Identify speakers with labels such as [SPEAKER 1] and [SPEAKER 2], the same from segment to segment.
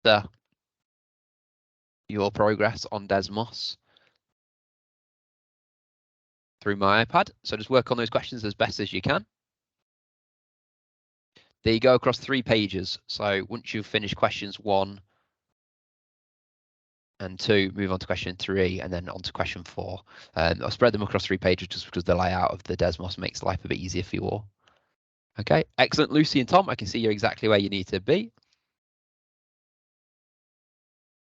[SPEAKER 1] register your progress on Desmos through my iPad. So just work on those questions as best as you can. There you go, across 3 pages. So once you've finished questions 1 and 2, move on to question 3 and then on to question 4. I'll spread them across 3 pages just because the layout of the Desmos makes life a bit easier for you all. Okay, excellent. Lucy and Tom, I can see you're exactly where you need to be.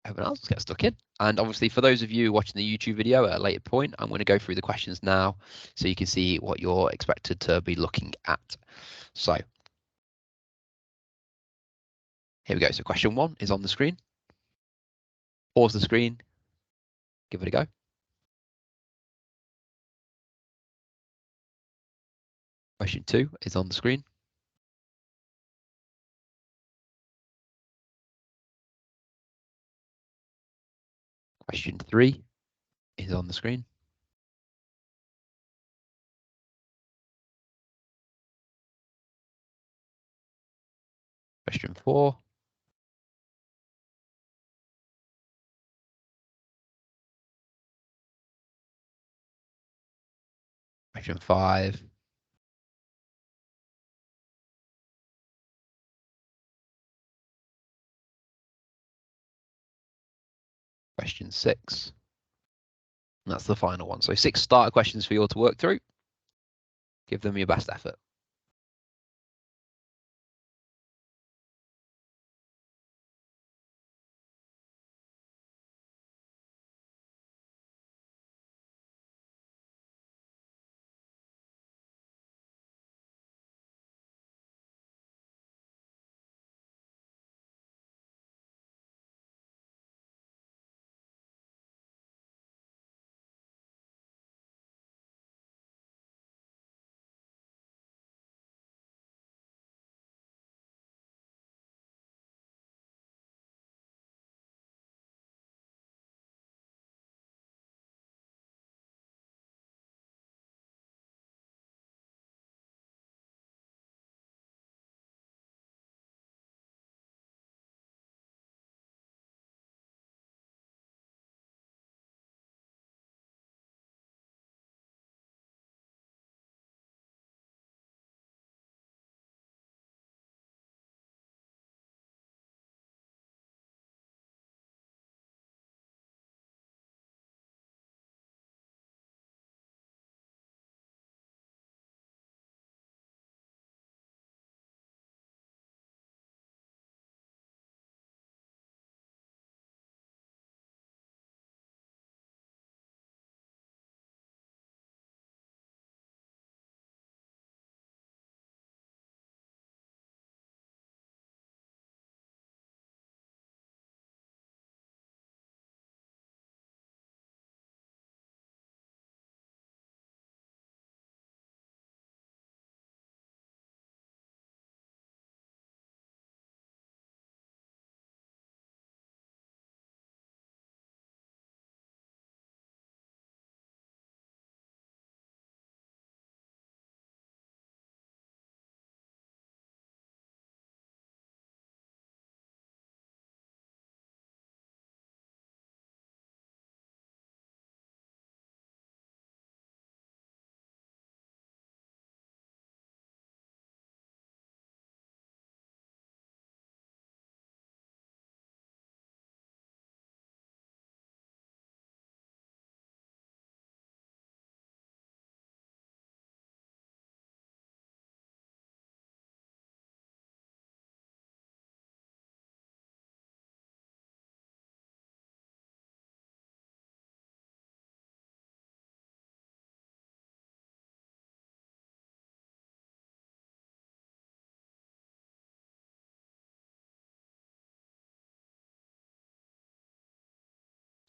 [SPEAKER 1] Everyone else, let's get stuck in. And obviously, for those of you watching the YouTube video at a later point, I'm going to go through the questions now so you can see what you're expected to be looking at. So here we go. So question 1 is on the screen. Pause the screen, give it a go. Question 2 is on the screen. Question 3 is on the screen. Question 4. Question 5. Question 6. And that's the final one. So 6 starter questions for you all to work through. Give them your best effort.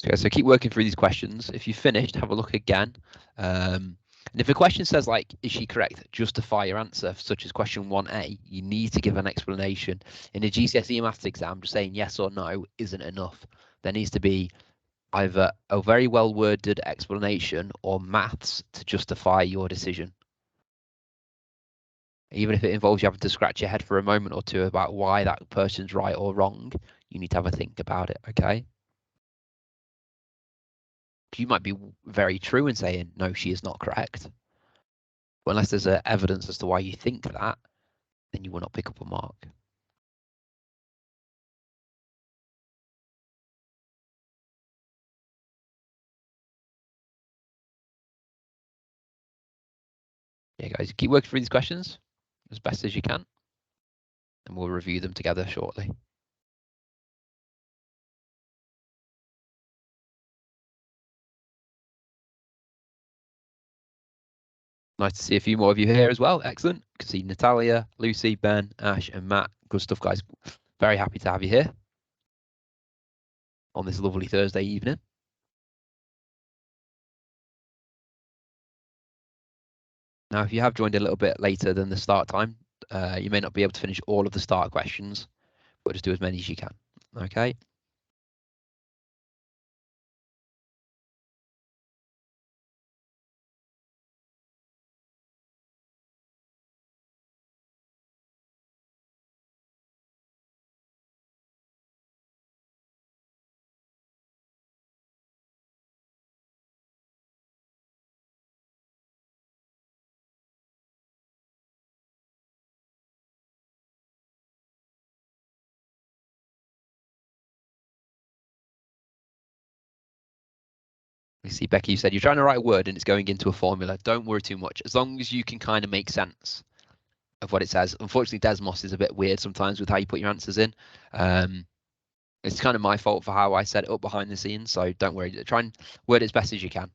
[SPEAKER 1] Okay, so keep working through these questions. If you've finished, have a look again. And if a question says, like, is she correct? Justify your answer, such as question 1A. You need to give an explanation. In a GCSE maths exam, just saying yes or no isn't enough. There needs to be either a very well-worded explanation or maths to justify your decision. Even if it involves you having to scratch your head for a moment or two about why that person's right or wrong, you need to have a think about it, okay? You might be very true in saying, no, she is not correct. But unless there's evidence as to why you think that, then you will not pick up a mark. Yeah, guys, keep working through these questions as best as you can, and we'll review them together shortly. Nice to see a few more of you here as well. Excellent. You can see Natalia, Lucy, Ben, Ash, and Matt. Good stuff, guys. Very happy to have you here on this lovely Thursday evening. Now, if you have joined a little bit later than the start time, you may not be able to finish all of the start questions, but just do as many as you can. Okay. You see, Becky, you said you're trying to write a word and it's going into a formula. Don't worry too much. As long as you can kind of make sense of what it says. Unfortunately, Desmos is a bit weird sometimes with how you put your answers in. It's kind of my fault for how I set it up behind the scenes. So don't worry. Try and word it as best as you can.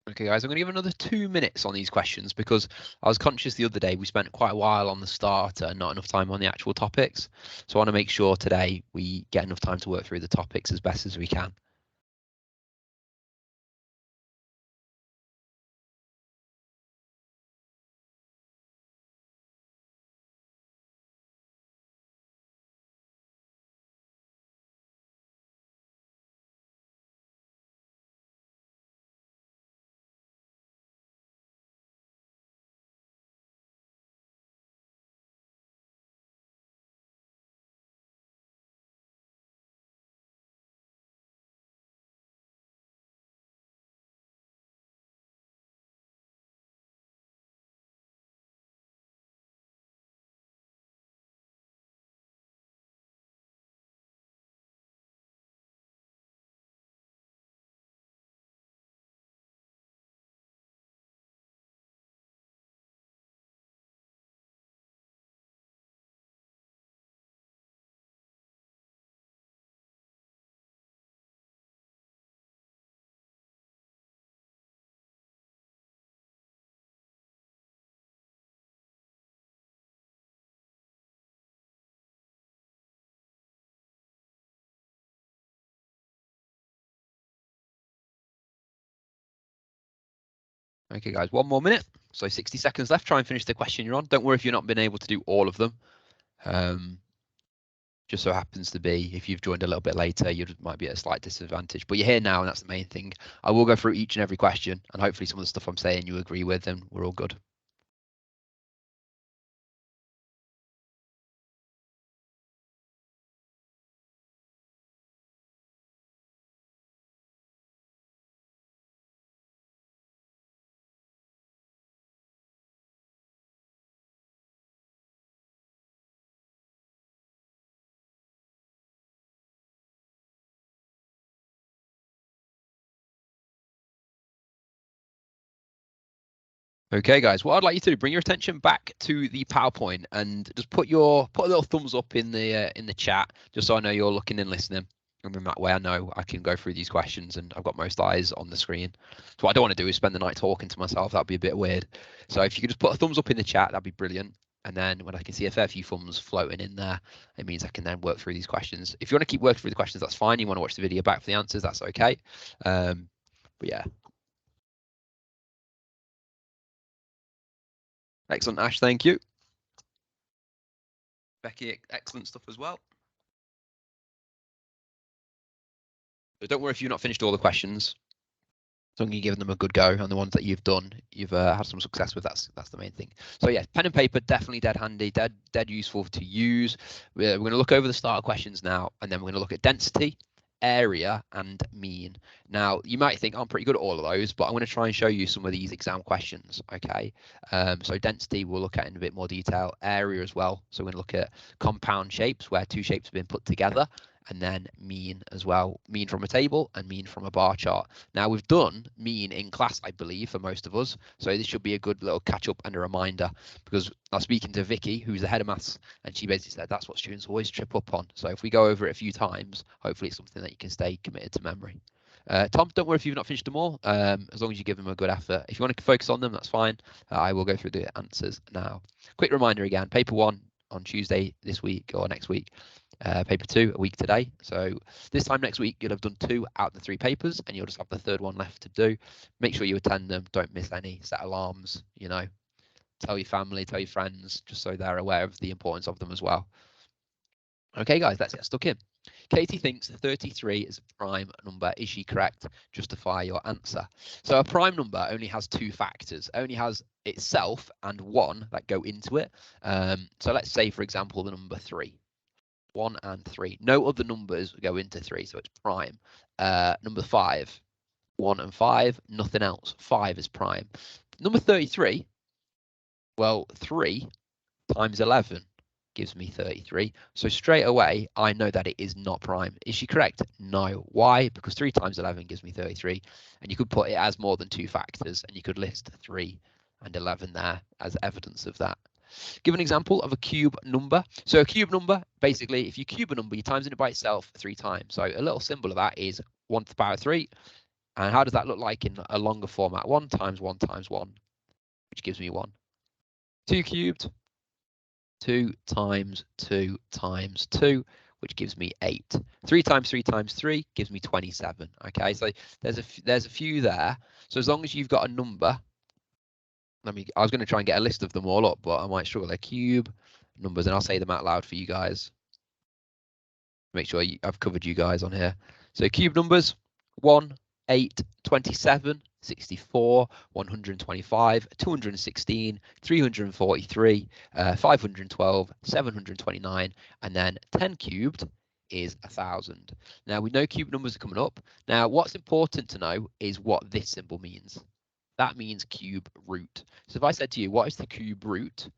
[SPEAKER 1] Okay, guys, I'm going to give another 2 minutes on these questions because I was conscious the other day we spent quite a while on the starter and not enough time on the actual topics. So I want to make sure today we get enough time to work through the topics as best as we can. Okay, guys, 1 more minute. So 60 seconds left. Try and finish the question you're on. Don't worry if you're not been able to do all of them. Just so happens to be, if you've joined a little bit later, you might be at a slight disadvantage. But you're here now, and that's the main thing. I will go through each and every question, and hopefully some of the stuff I'm saying you agree with, and we're all good. Okay, guys, what I'd like you to do, bring your attention back to the PowerPoint and just put a little thumbs up in the chat, just so I know you're looking and listening. And then that way I know I can go through these questions and I've got most eyes on the screen. So what I don't want to do is spend the night talking to myself. That'd be a bit weird. So if you could just put a thumbs up in the chat, that'd be brilliant. And then when I can see a fair few thumbs floating in there, it means I can then work through these questions. If you want to keep working through the questions, that's fine. You want to watch the video back for the answers, that's okay. But yeah. Excellent, Ash. Thank you. Becky, excellent stuff as well. But don't worry if you've not finished all the questions. As long as you're giving them a good go, and the ones that you've done, you've had some success with. That's the main thing. So yeah, pen and paper definitely dead handy, dead useful to use. We're going to look over the starter questions now, and then we're going to look at density, area, and mean. Now you might think I'm pretty good at all of those, but I'm going to try and show you some of these exam questions. Okay, so density we'll look at in a bit more detail. Area as well. So we're going to look at compound shapes where two shapes have been put together. And then mean as well, mean from a table and mean from a bar chart. Now we've done mean in class, I believe, for most of us. So this should be a good little catch up and a reminder, because I was speaking to Vicky, who's the head of maths, and she basically said that's what students always trip up on. So if we go over it a few times, hopefully it's something that you can stay committed to memory. Tom, don't worry if you've not finished them all, as long as you give them a good effort. If you want to focus on them, that's fine. I will go through the answers now. Quick reminder again, paper 1 on Tuesday this week or next week. Paper 2 a week today. So this time next week, you'll have done 2 out of the 3 papers, and you'll just have the third one left to do. Make sure you attend them. Don't miss any. Set alarms, tell your family, tell your friends, just so they're aware of the importance of them as well. Okay, guys, let's get stuck in. Katie thinks 33 is a prime number. Is she correct? Justify your answer. So a prime number only has 2 factors. It only has itself and 1 that go into it. So let's say, for example, the number 3. 1 and 3. No other numbers go into 3, so it's prime. Number 5, 1 and 5, nothing else. 5 is prime. Number 33, well, 3 times 11 gives me 33. So straight away, I know that it is not prime. Is she correct? No. Why? Because 3 times 11 gives me 33. And you could put it as more than 2 factors, and you could list 3 and 11 there as evidence of that. Give an example of a cube number. So a cube number, basically, if you cube a number, you times it by itself 3 times. So a little symbol of that is 1 to the power 3. And how does that look like in a longer format? 1 times 1 times 1, which gives me 1. 2 cubed, 2 times 2 times 2, which gives me 8. 3 times 3 times 3 gives me 27. Okay, so there's a few there. So as long as you've got a number, I was going to try and get a list of them all up, but I might struggle. They're cube numbers, and I'll say them out loud for you guys. Make sure I've covered you guys on here. So cube numbers: 1, 8, 27, 64, 125, 216, 343, 512, 729, and then 10 cubed is 1,000. Now we know cube numbers are coming up. Now what's important to know is what this symbol means. That means cube root. So if I said to you, what is the cube root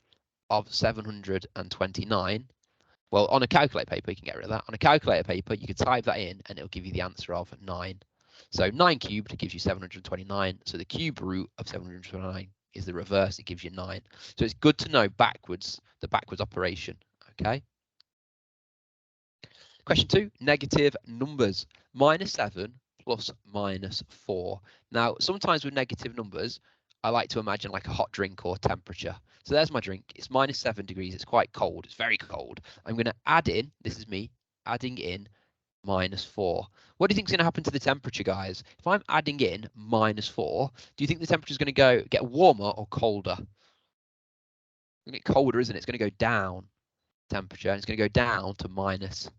[SPEAKER 1] of 729? Well, on a calculator paper, you can get rid of that. On a calculator paper, you could type that in and it'll give you the answer of 9. So 9 cubed gives you 729. So the cube root of 729 is the reverse. It gives you 9. So it's good to know backwards, the backwards operation. Okay. Question 2, negative numbers. -7 plus -4. Now, sometimes with negative numbers, I like to imagine like a hot drink or temperature. So there's my drink. It's -7 degrees. It's quite cold. It's very cold. I'm going to add in, this is me, adding in minus 4. What do you think is going to happen to the temperature, guys? If I'm adding in minus 4, do you think the temperature is going to get warmer or colder? It's going to get colder, isn't it? It's going to go down temperature, and it's going to go down to minus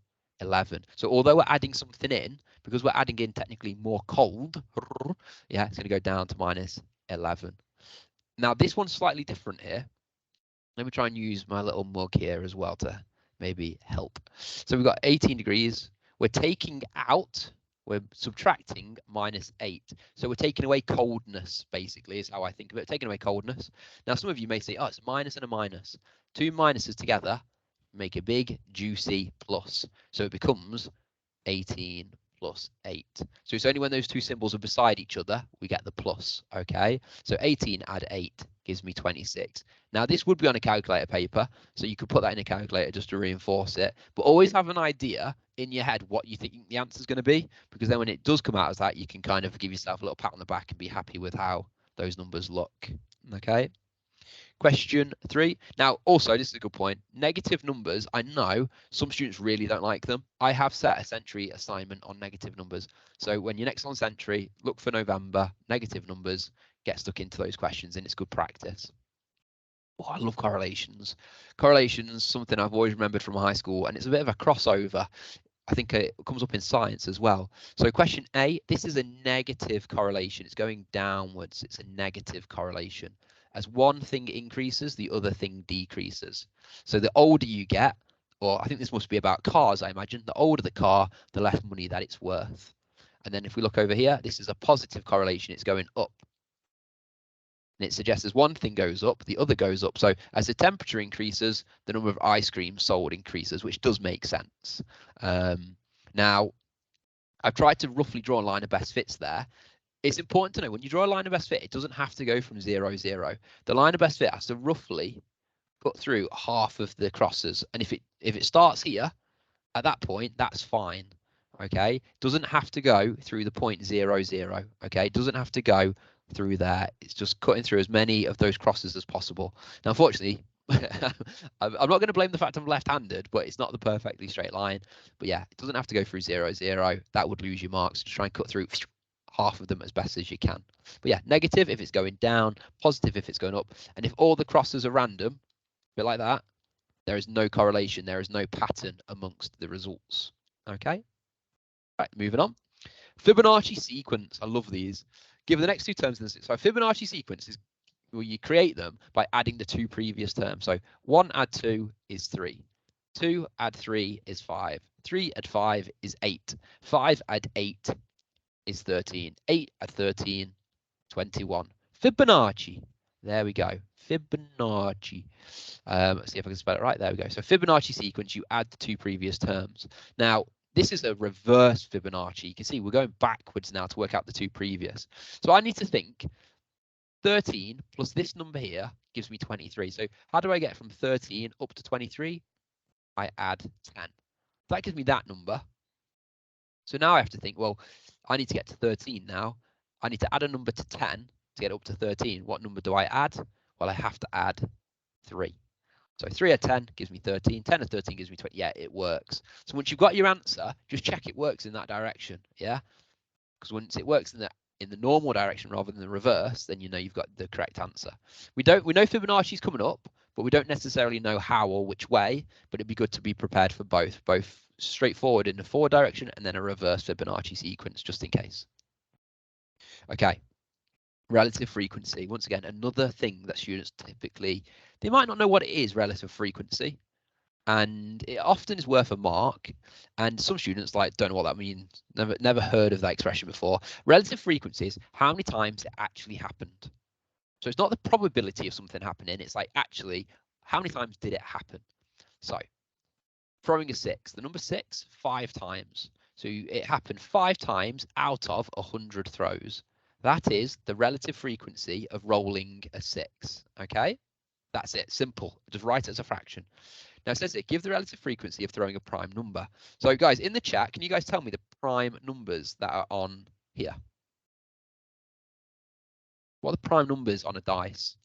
[SPEAKER 1] 11. So although we're adding something in, because we're adding in technically more cold, yeah, it's going to go down to minus 11. Now, this one's slightly different here. Let me try and use my little mug here as well to maybe help. So we've got 18 degrees. We're taking out, we're subtracting minus 8. So we're taking away coldness, basically, is how I think of it. Taking away coldness. Now, some of you may say, oh, it's a minus and a minus. Two minuses together make a big, juicy plus. So it becomes 18 plus 8. So it's only when those two symbols are beside each other we get the plus, okay? So 18 add 8 gives me 26. Now, this would be on a calculator paper, so you could put that in a calculator just to reinforce it, but always have an idea in your head what you think the answer is going to be, because then when it does come out as that, you can kind of give yourself a little pat on the back and be happy with how those numbers look, okay? Question 3. Now, also, this is a good point. Negative numbers, I know some students really don't like them. I have set a Sentry assignment on negative numbers. So when you're next on Sentry, look for November, negative numbers, get stuck into those questions, and it's good practice. Oh, I love correlations. Correlations, something I've always remembered from high school, and it's a bit of a crossover. I think it comes up in science as well. So question A, this is a negative correlation. It's going downwards. It's a negative correlation. As one thing increases, the other thing decreases. So the older you get, or I think this must be about cars, I imagine, the older the car, the less money that it's worth. And then if we look over here, this is a positive correlation. It's going up. And it suggests as one thing goes up, the other goes up. So as the temperature increases, the number of ice cream sold increases, which does make sense. Now, I've tried to roughly draw a line of best fits there. It's important to know when you draw a line of best fit, it doesn't have to go from 0, 0. The line of best fit has to roughly cut through half of the crosses. And if it starts here, at that point, that's fine. Okay, doesn't have to go through the point 0, 0. Okay, doesn't have to go through there. It's just cutting through as many of those crosses as possible. Now, unfortunately, I'm not going to blame the fact I'm left-handed, but it's not the perfectly straight line. But yeah, it doesn't have to go through 0, 0. That would lose your marks. Just try and cut through half of them as best as you can. But yeah, negative if it's going down, positive if it's going up. And if all the crosses are random, a bit like that, there is no correlation. There is no pattern amongst the results. Okay. Right, moving on. Fibonacci sequence. I love these. Give the next two terms in this. So Fibonacci sequence is where you create them by adding the two previous terms. So 1 add 2 is 3. 2 add 3 is 5. 3 add 5 is 8. 5 add 8 is 13. 8 add 13, 21. Fibonacci. There we go. Fibonacci. Let's see if I can spell it right. There we go. So Fibonacci sequence, you add the two previous terms. Now, this is a reverse Fibonacci. You can see we're going backwards now to work out the two previous. So I need to think 13 plus this number here gives me 23. So how do I get from 13 up to 23? I add 10. That gives me that number. So now I have to think, well, I need to get to 13 now. I need to add a number to 10 to get up to 13. What number do I add? Well, I have to add 3. So 3 add 10 gives me 13. 10 add 13 gives me 20. Yeah, it works. So once you've got your answer, just check it works in that direction. Yeah, because once it works in the normal direction rather than the reverse, then you know you've got the correct answer. We know Fibonacci's coming up, but we don't necessarily know how or which way. But it'd be good to be prepared for both straightforward in the forward direction and then a reverse Fibonacci sequence just in case. Okay. Relative frequency. Once again, another thing that students typically, they might not know what it is, relative frequency, and it often is worth a mark. And some students don't know what that means, never heard of that expression before. Relative frequency is how many times it actually happened. So it's not the probability of something happening, it's like actually how many times did it happen. So throwing a 6, the number 6 5 times. So it happened 5 times out of 100 throws. That is the relative frequency of rolling a 6. Okay, that's it. Simple. Just write it as a fraction. Now it says it, give the relative frequency of throwing a prime number. So guys, in the chat, can you guys tell me the prime numbers that are on here? What are the prime numbers on a dice?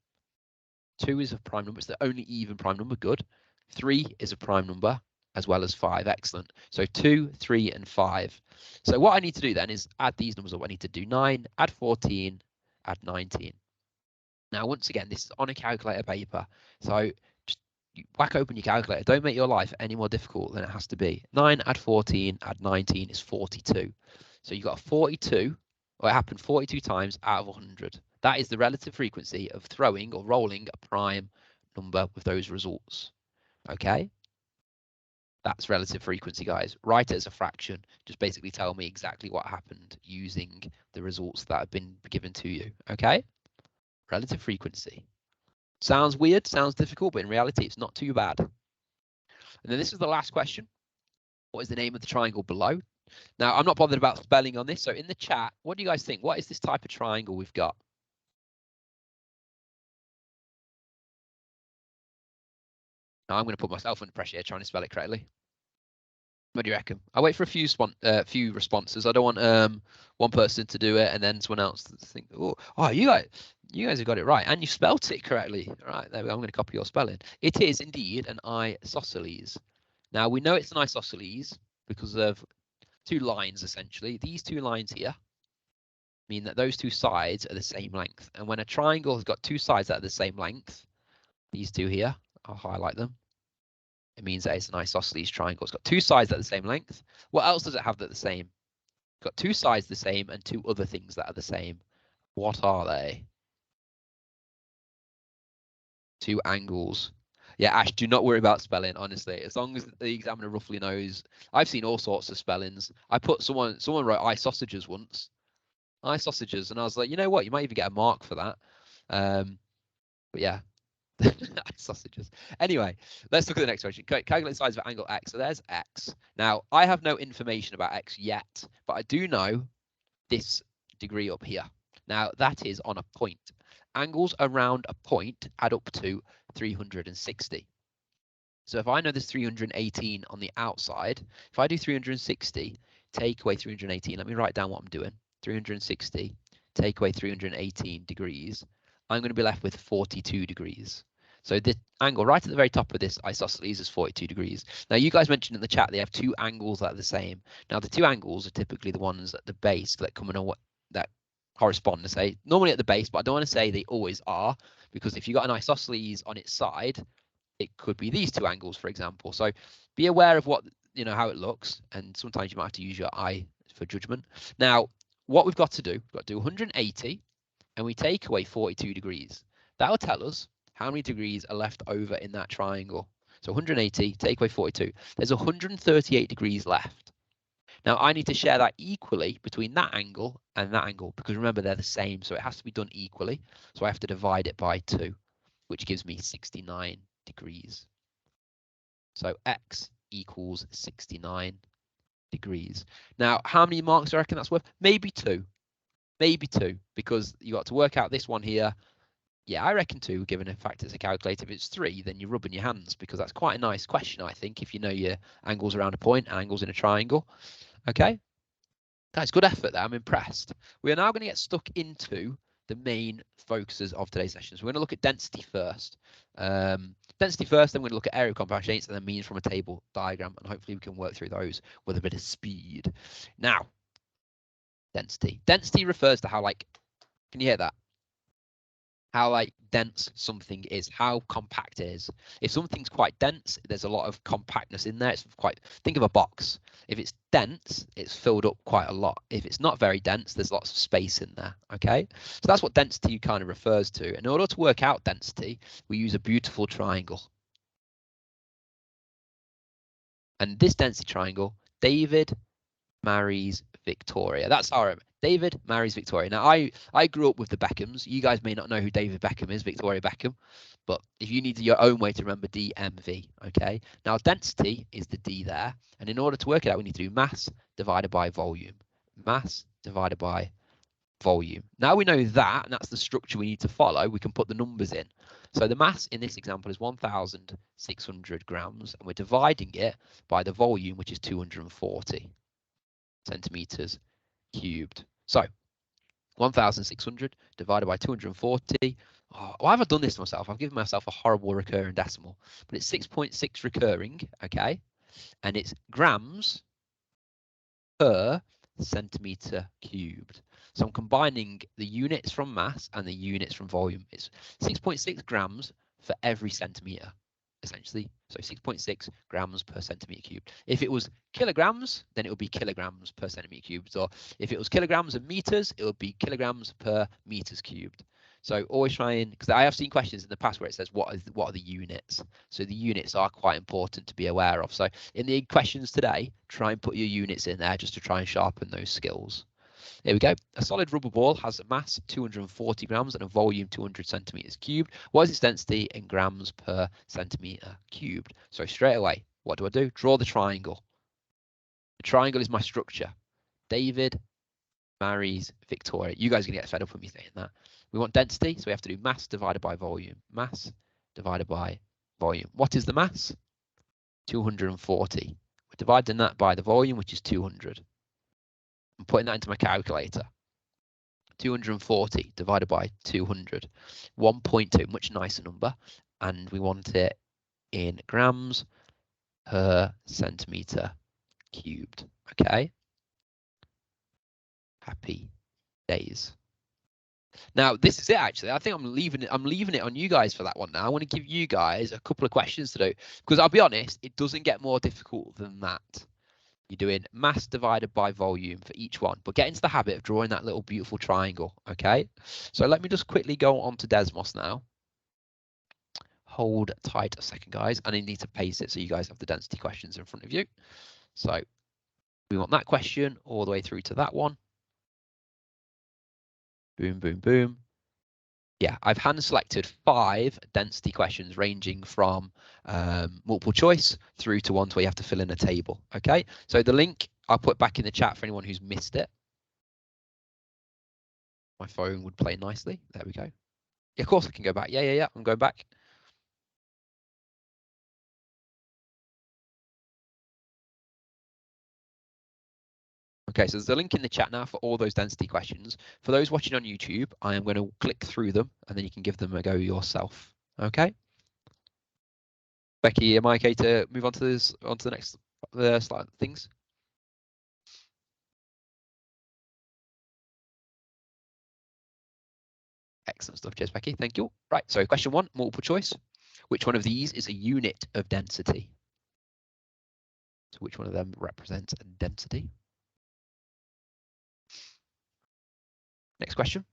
[SPEAKER 1] 2 is a prime number. It's the only even prime number. Good. 3 is a prime number. as well as 5. Excellent. So 2, 3, and 5. So what I need to do then is add these numbers up. I need to do 9, add 14, add 19. Now, once again, this is on a calculator paper. So just whack open your calculator. Don't make your life any more difficult than it has to be. 9, add 14, add 19 is 42. So you've got 42, or it happened 42 times out of 100. That is the relative frequency of throwing or rolling a prime number with those results. Okay? That's relative frequency, guys. Write it as a fraction. Just basically tell me exactly what happened using the results that have been given to you. Okay? Relative frequency. Sounds weird, sounds difficult, but in reality, it's not too bad. And then this is the last question. What is the name of the triangle below? Now, I'm not bothered about spelling on this. So in the chat, what do you guys think? What is this type of triangle we've got? Now, I'm going to put myself under pressure here trying to spell it correctly. What do you reckon? I'll wait for a few responses. I don't want one person to do it and then someone else to think, oh, you guys have got it right, and you spelt it correctly. All right, there we go. I'm going to copy your spelling. It is indeed an isosceles. Now we know it's an isosceles because of two lines essentially. These two lines here mean that those two sides are the same length, and when a triangle has got two sides that are the same length, these two here, I'll highlight them. It means that it's an isosceles triangle. It's got two sides that are the same length. What else does it have that are the same? It's got two sides the same and two other things that are the same. What are they? Two angles. Yeah, Ash, do not worry about spelling, honestly. As long as the examiner roughly knows. I've seen all sorts of spellings. I put someone wrote isausages once. Isausages, and I was like, you know what? You might even get a mark for that. But yeah. Sausages. Anyway, let's look at the next question. Calculate the size of angle x. So there's x. Now, I have no information about x yet, but I do know this degree up here. Now, that is on a point. Angles around a point add up to 360. So if I know there's 318 on the outside, if I do 360, take away 318, let me write down what I'm doing. 360, take away 318 degrees, I'm going to be left with 42 degrees. So the angle right at the very top of this isosceles is 42 degrees. Now, you guys mentioned in the chat they have two angles that are the same. Now, the two angles are typically the ones at the base that come in that correspond to say, normally at the base, but I don't want to say they always are, because if you've got an isosceles on its side, it could be these two angles, for example. So be aware of what, how it looks, and sometimes you might have to use your eye for judgment. Now, what we've got to do, we've got to do 180, and we take away 42 degrees. That will tell us how many degrees are left over in that triangle. So 180, take away 42. There's 138 degrees left. Now, I need to share that equally between that angle and that angle, because remember, they're the same, so it has to be done equally. So I have to divide it by 2, which gives me 69 degrees. So x equals 69 degrees. Now, how many marks do I reckon that's worth? Maybe 2. Maybe 2, because you got to work out this one here. Yeah, I reckon 2, given the fact it's a calculator. If it's 3, then you're rubbing your hands, because that's quite a nice question, I think, if you know your angles around a point and angles in a triangle. Okay, that's good effort there. I'm impressed. We are now going to get stuck into the main focuses of today's session. So we're going to look at density first. Density first, then we're going to look at area of compound shapes and then means from a table diagram, and hopefully we can work through those with a bit of speed. Now, density. Density refers to how, can you hear that? How dense something is, how compact it is. If something's quite dense, there's a lot of compactness in there. It's think of a box. If it's dense, it's filled up quite a lot. If it's not very dense, there's lots of space in there. Okay, so that's what density kind of refers to. In order to work out density, we use a beautiful triangle. And this density triangle, David marries Victoria. That's how I remember. David marries Victoria. Now, I grew up with the Beckhams. You guys may not know who David Beckham is, Victoria Beckham, but if you need your own way to remember DMV, okay? Now, density is the D there, and in order to work it out, we need to do mass divided by volume. Mass divided by volume. Now we know that, and that's the structure we need to follow, we can put the numbers in. So the mass in this example is 1,600 grams, and we're dividing it by the volume, which is 240 centimeters cubed. So 1,600 divided by 240. Oh, why have I done this to myself? I've given myself a horrible recurring decimal, but it's 6.6 recurring, okay? and it's grams per centimeter cubed. So I'm combining the units from mass and the units from volume. It's 6.6 grams for every centimeter, essentially. So 6.6 grams per centimeter cubed. If it was kilograms, then it would be kilograms per centimeter cubed. Or if it was kilograms and meters, it would be kilograms per meters cubed. So always try and, because I have seen questions in the past where it says what are the units. So the units are quite important to be aware of. So in the questions today, try and put your units in there just to try and sharpen those skills. Here we go. A solid rubber ball has a mass 240 grams and a volume 200 centimeters cubed. What is its density in grams per centimeter cubed? So straight away, what do? Draw the triangle. The triangle is my structure. David marries Victoria. You guys are going to get fed up with me saying that. We want density, so we have to do mass divided by volume. Mass divided by volume. What is the mass? 240. We're dividing that by the volume, which is 200. I'm putting that into my calculator. 240 divided by 200. 1.2, much nicer number. And we want it in grams per centimeter cubed. Okay. Happy days. Now, this is it, actually. I think I'm leaving it on you guys for that one now. I want to give you guys a couple of questions to do, because I'll be honest, it doesn't get more difficult than that. You're doing mass divided by volume for each one, but get into the habit of drawing that little beautiful triangle, okay? So let me just quickly go on to Desmos now. Hold tight a second, guys, and I need to paste it so you guys have the density questions in front of you. So we want that question all the way through to that one. Boom, boom, boom. Yeah, I've hand selected 5 density questions ranging from multiple choice through to ones where you have to fill in a table. Okay, so the link I'll put back in the chat for anyone who's missed it. My phone would play nicely. There we go. Yeah, of course I can go back. Yeah. I'm going back. Okay, so there's a link in the chat now for all those density questions. For those watching on YouTube, I am going to click through them and then you can give them a go yourself. Okay. Becky, am I okay to move on to this, onto the next slide things? Excellent stuff. Cheers, Becky. Thank you. Right, so question 1, multiple choice. Which one of these is a unit of density? So which one of them represents density? Next question.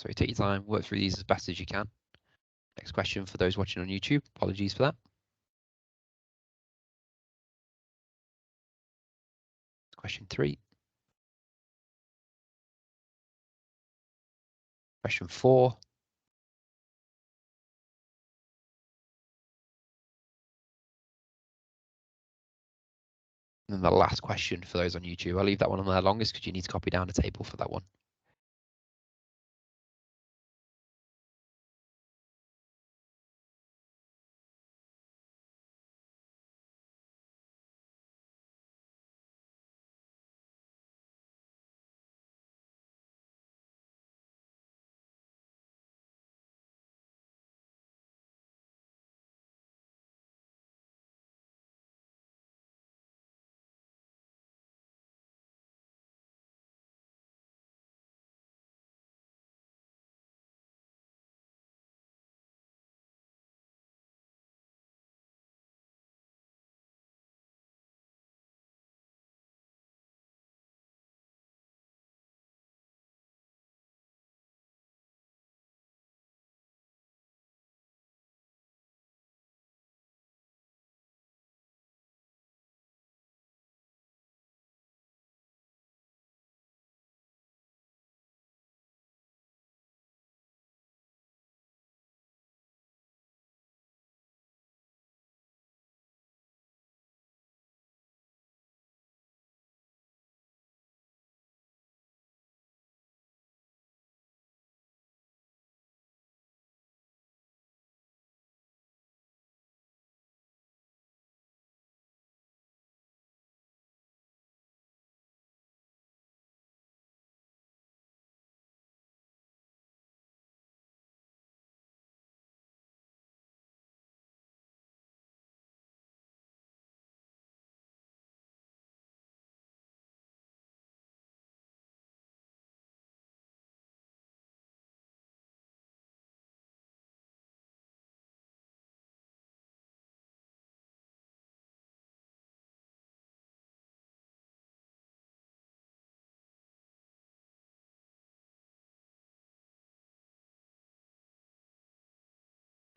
[SPEAKER 1] So take your time, work through these as best as you can. Next question for those watching on YouTube. Apologies for that. Question 3. Question 4. And then the last question for those on YouTube. I'll leave that one on there longest because you need to copy down a table for that one.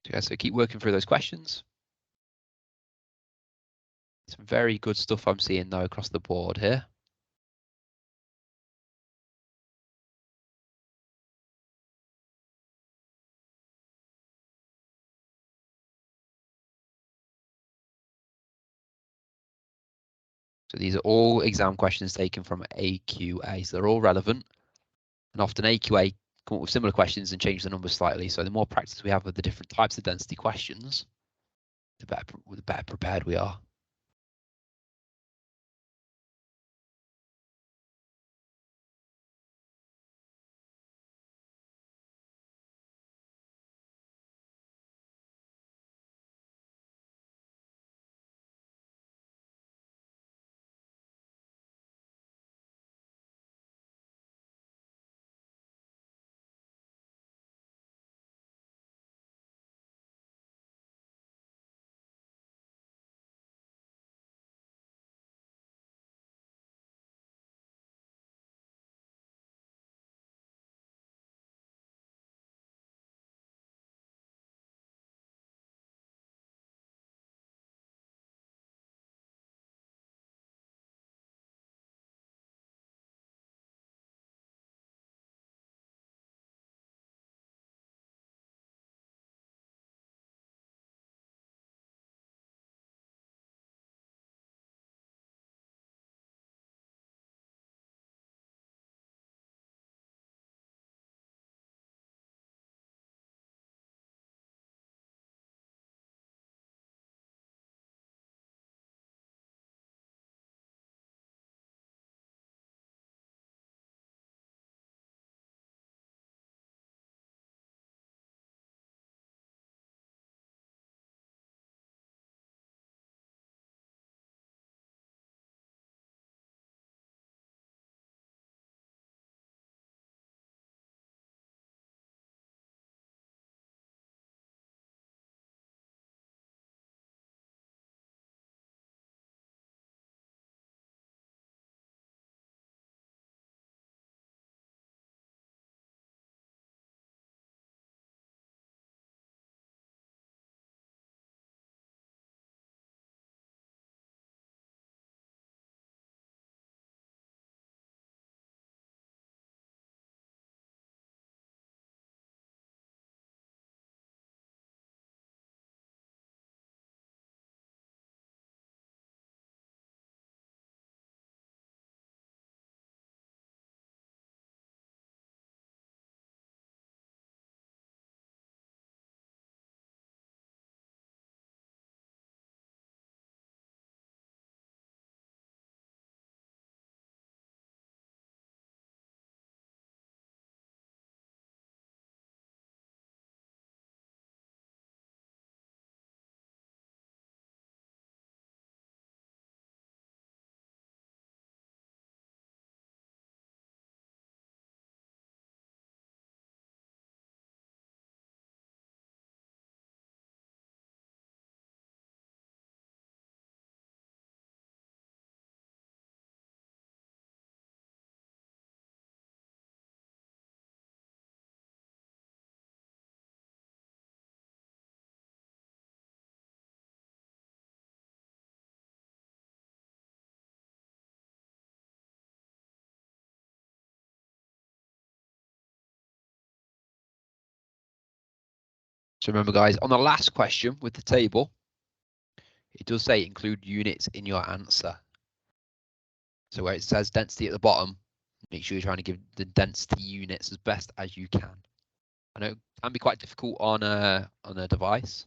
[SPEAKER 1] Yeah, so keep working through those questions. Some very good stuff I'm seeing though across the board here. So these are all exam questions taken from AQA, so they're all relevant. And often AQA come up with similar questions and change the numbers slightly. So the more practice we have with the different types of density questions, the better prepared we are. So remember, guys, on the last question with the table, it does say include units in your answer. So where it says density at the bottom, make sure you're trying to give the density units as best as you can. I know it can be quite difficult on a device,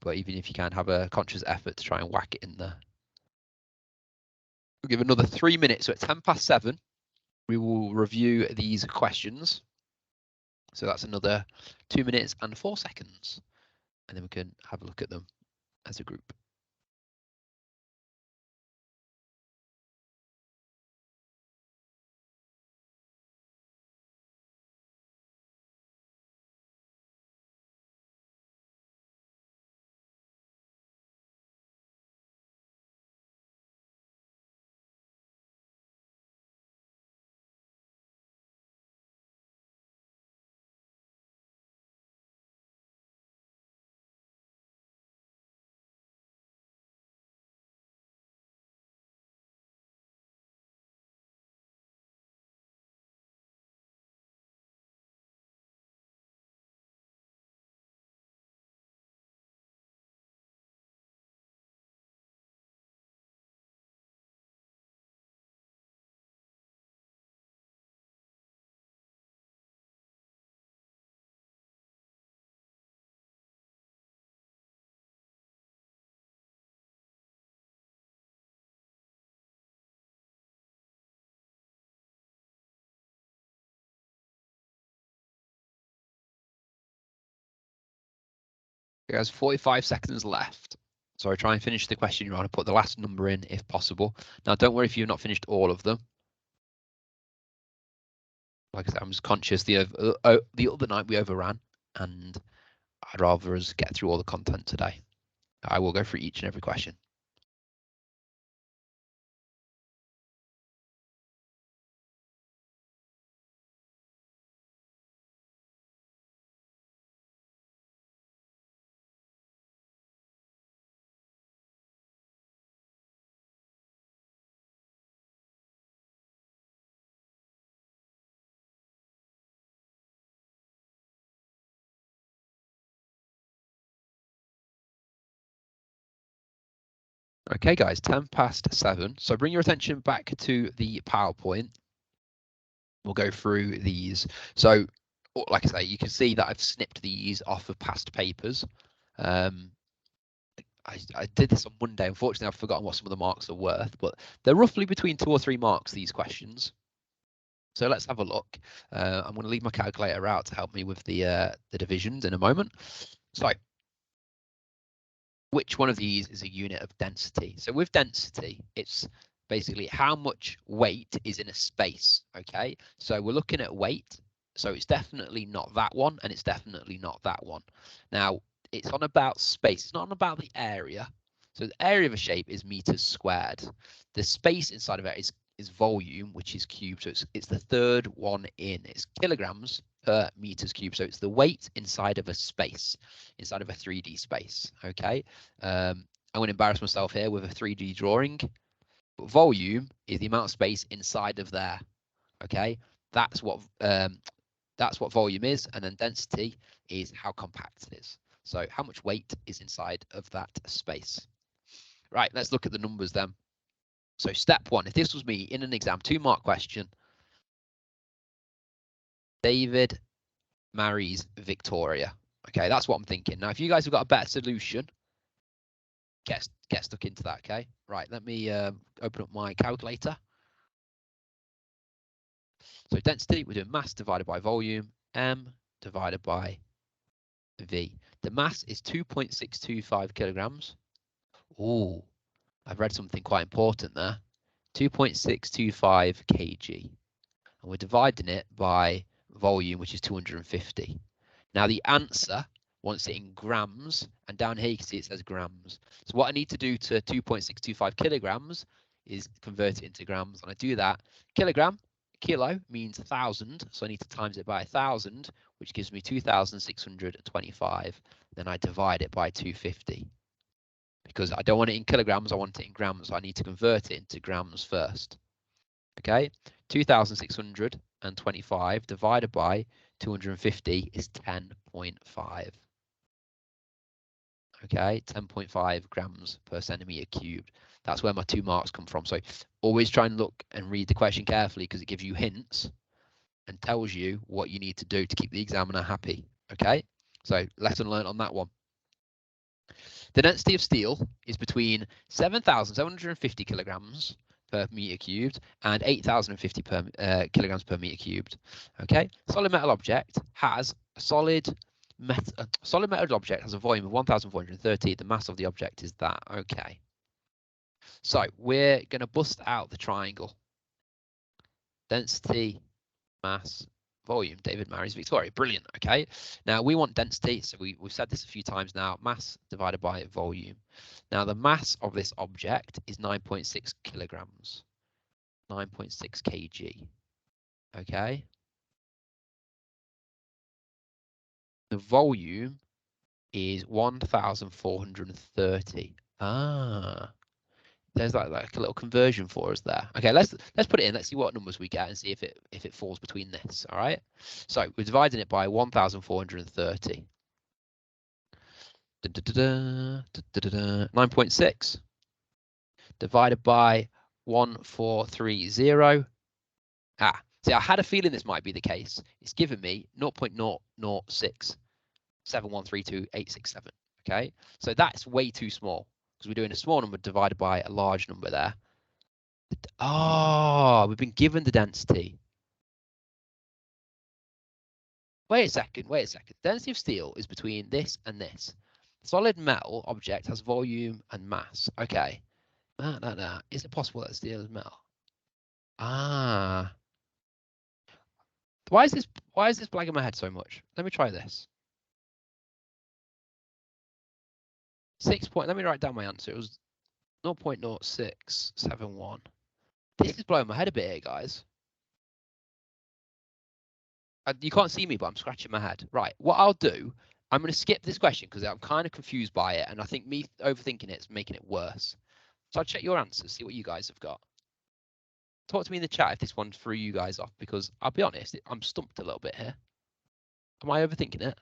[SPEAKER 1] but even if you can, have a conscious effort to try and whack it in there. We'll give another 3 minutes. So at 7:10, we will review these questions. So that's another 2 minutes and 4 seconds. And then we can have a look at them as a group. There's 45 seconds left. So I try and finish the question you're on and put the last number in if possible. Now, don't worry if you've not finished all of them. Like I said, I'm just conscious the other night we overran, and I'd rather us get through all the content today. I will go through each and every question. Okay, guys, 10 past 7. So bring your attention back to the PowerPoint. We'll go through these. So, like I say, you can see that I've snipped these off of past papers. I did this on Monday. Unfortunately, I've forgotten what some of the marks are worth, but they're roughly between 2 or 3 marks, these questions. So let's have a look. I'm going to leave my calculator out to help me with the divisions in a moment. So which one of these is a unit of density? So with density, it's basically how much weight is in a space, okay? So we're looking at weight, so it's definitely not that one, and it's definitely not that one. Now, it's on about space, it's not on about the area. So the area of a shape is meters squared. The space inside of it is volume, which is cubed, so it's the third one in. It's kilograms per meters cubed, so it's the weight inside of a space, inside of a 3D space, okay? I'm going to embarrass myself here with a 3D drawing, but volume is the amount of space inside of there, okay? That's what volume is, and then density is how compact it is. So how much weight is inside of that space. Right, let's look at the numbers then. So step 1, if this was me in an exam, 2-mark question, David marries Victoria. Okay, that's what I'm thinking. Now, if you guys have got a better solution, get stuck into that, okay? Right, let me open up my calculator. So density, we're doing mass divided by volume, m divided by v. The mass is 2.625 kilograms. Oh, I've read something quite important there. 2.625 kg. And we're dividing it by volume, which is 250. Now the answer wants it in grams, and down here you can see it says grams. So what I need to do to 2.625 kilograms is convert it into grams, and I do that. Kilo means 1,000, so I need to times it by 1,000, which gives me 2,625. Then I divide it by 250. Because I don't want it in kilograms, I want it in grams, so I need to convert it into grams first. Okay, 2,625 divided by 250 is 10.5. Okay, 10.5 grams per centimeter cubed. That's where my 2 marks come from. So always try and look and read the question carefully, because it gives you hints and tells you what you need to do to keep the examiner happy. Okay, so lesson learned on that one. The density of steel is between 7,750 kilograms per meter cubed and 8,050 kilograms per meter cubed. Okay, solid metal object has a solid metal object has a volume of 1,430. The mass of the object is that. Okay, so we're going to bust out the triangle. Density, mass, volume. David marries Victoria. Brilliant. Okay, now we want density, so we've said this a few times now. Mass divided by volume. Now the mass of this object is 9.6 kilograms. 9.6 kg. Okay. The volume is 1,430. Ah, there's like a little conversion for us there. Okay, let's put it in. Let's see what numbers we get and see if it falls between this. All right. So we're dividing it by 1,430. 9.6 divided by 1,430. Ah, see, I had a feeling this might be the case. It's given me 0.0067132,867. Okay, so that's way too small because we're doing a small number divided by a large number there. Oh, we've been given the density. Wait a second. Density of steel is between this and this. Solid metal object has volume and mass. Okay. Is it possible that steel is metal? Ah. Why is this blagging my head so much? Let me try this. 6 point. Let me write down my answer. It was 0.0671. This is blowing my head a bit here, guys. You can't see me, but I'm scratching my head. Right. What I'll do, I'm going to skip this question because I'm kind of confused by it, and I think me overthinking it is making it worse. So I'll check your answers, see what you guys have got. Talk to me in the chat if this one threw you guys off, because I'll be honest, I'm stumped a little bit here. Am I overthinking it?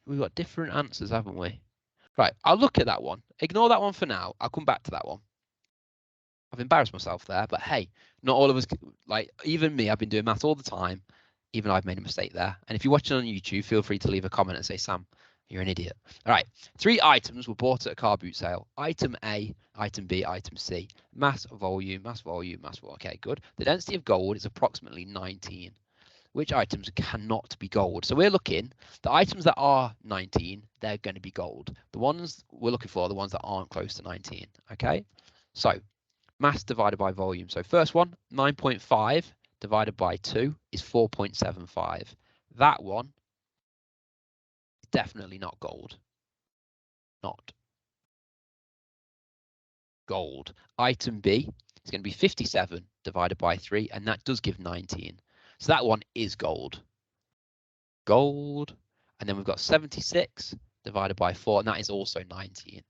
[SPEAKER 1] We've got different answers, haven't we? Right, I'll look at that one. Ignore that one for now. I'll come back to that one. I've embarrassed myself there, but hey, not all of us, like even me, I've been doing math all the time. Even I've made a mistake there. And if you're watching on YouTube, feel free to leave a comment and say, Sam, you're an idiot. All right, 3 items were bought at a car boot sale. Item A, item B, item C. Mass, volume, mass, volume, mass, volume. Okay, good. The density of gold is approximately 19. Which items cannot be gold? So we're looking, the items that are 19, they're going to be gold. The ones we're looking for are the ones that aren't close to 19. Okay, so mass divided by volume. So first one, 9.5 divided by 2 is 4.75. That one is definitely not gold. Not gold. Item B is going to be 57 divided by 3, and that does give 19. So that one is gold. Gold. And then we've got 76 divided by 4, and that is also 19.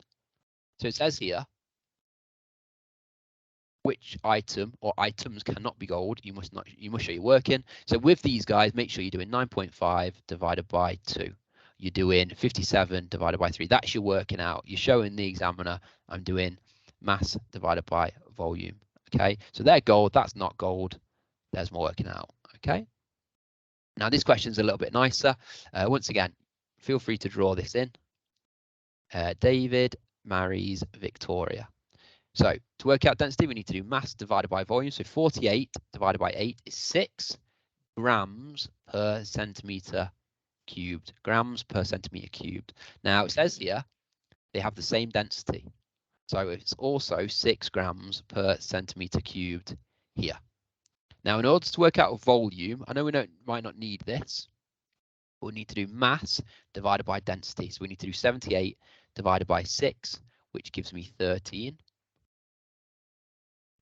[SPEAKER 1] So it says here, which item or items cannot be gold. You must show your working. So with these guys, make sure you're doing 9.5 divided by 2. You're doing 57 divided by 3. That's your working out. You're showing the examiner I'm doing mass divided by volume. Okay, so they're gold. That's not gold. There's my working out. Okay. Now this question is a little bit nicer. Once again, feel free to draw this in. David marries Victoria. So to work out density, we need to do mass divided by volume. So 48 divided by 8 is 6 grams per centimeter cubed. Grams per centimeter cubed. Now it says here they have the same density. So it's also 6 grams per centimeter cubed here. Now in order to work out volume, I know we might not need this. We'll need to do mass divided by density. So we need to do 78 divided by 6, which gives me 13.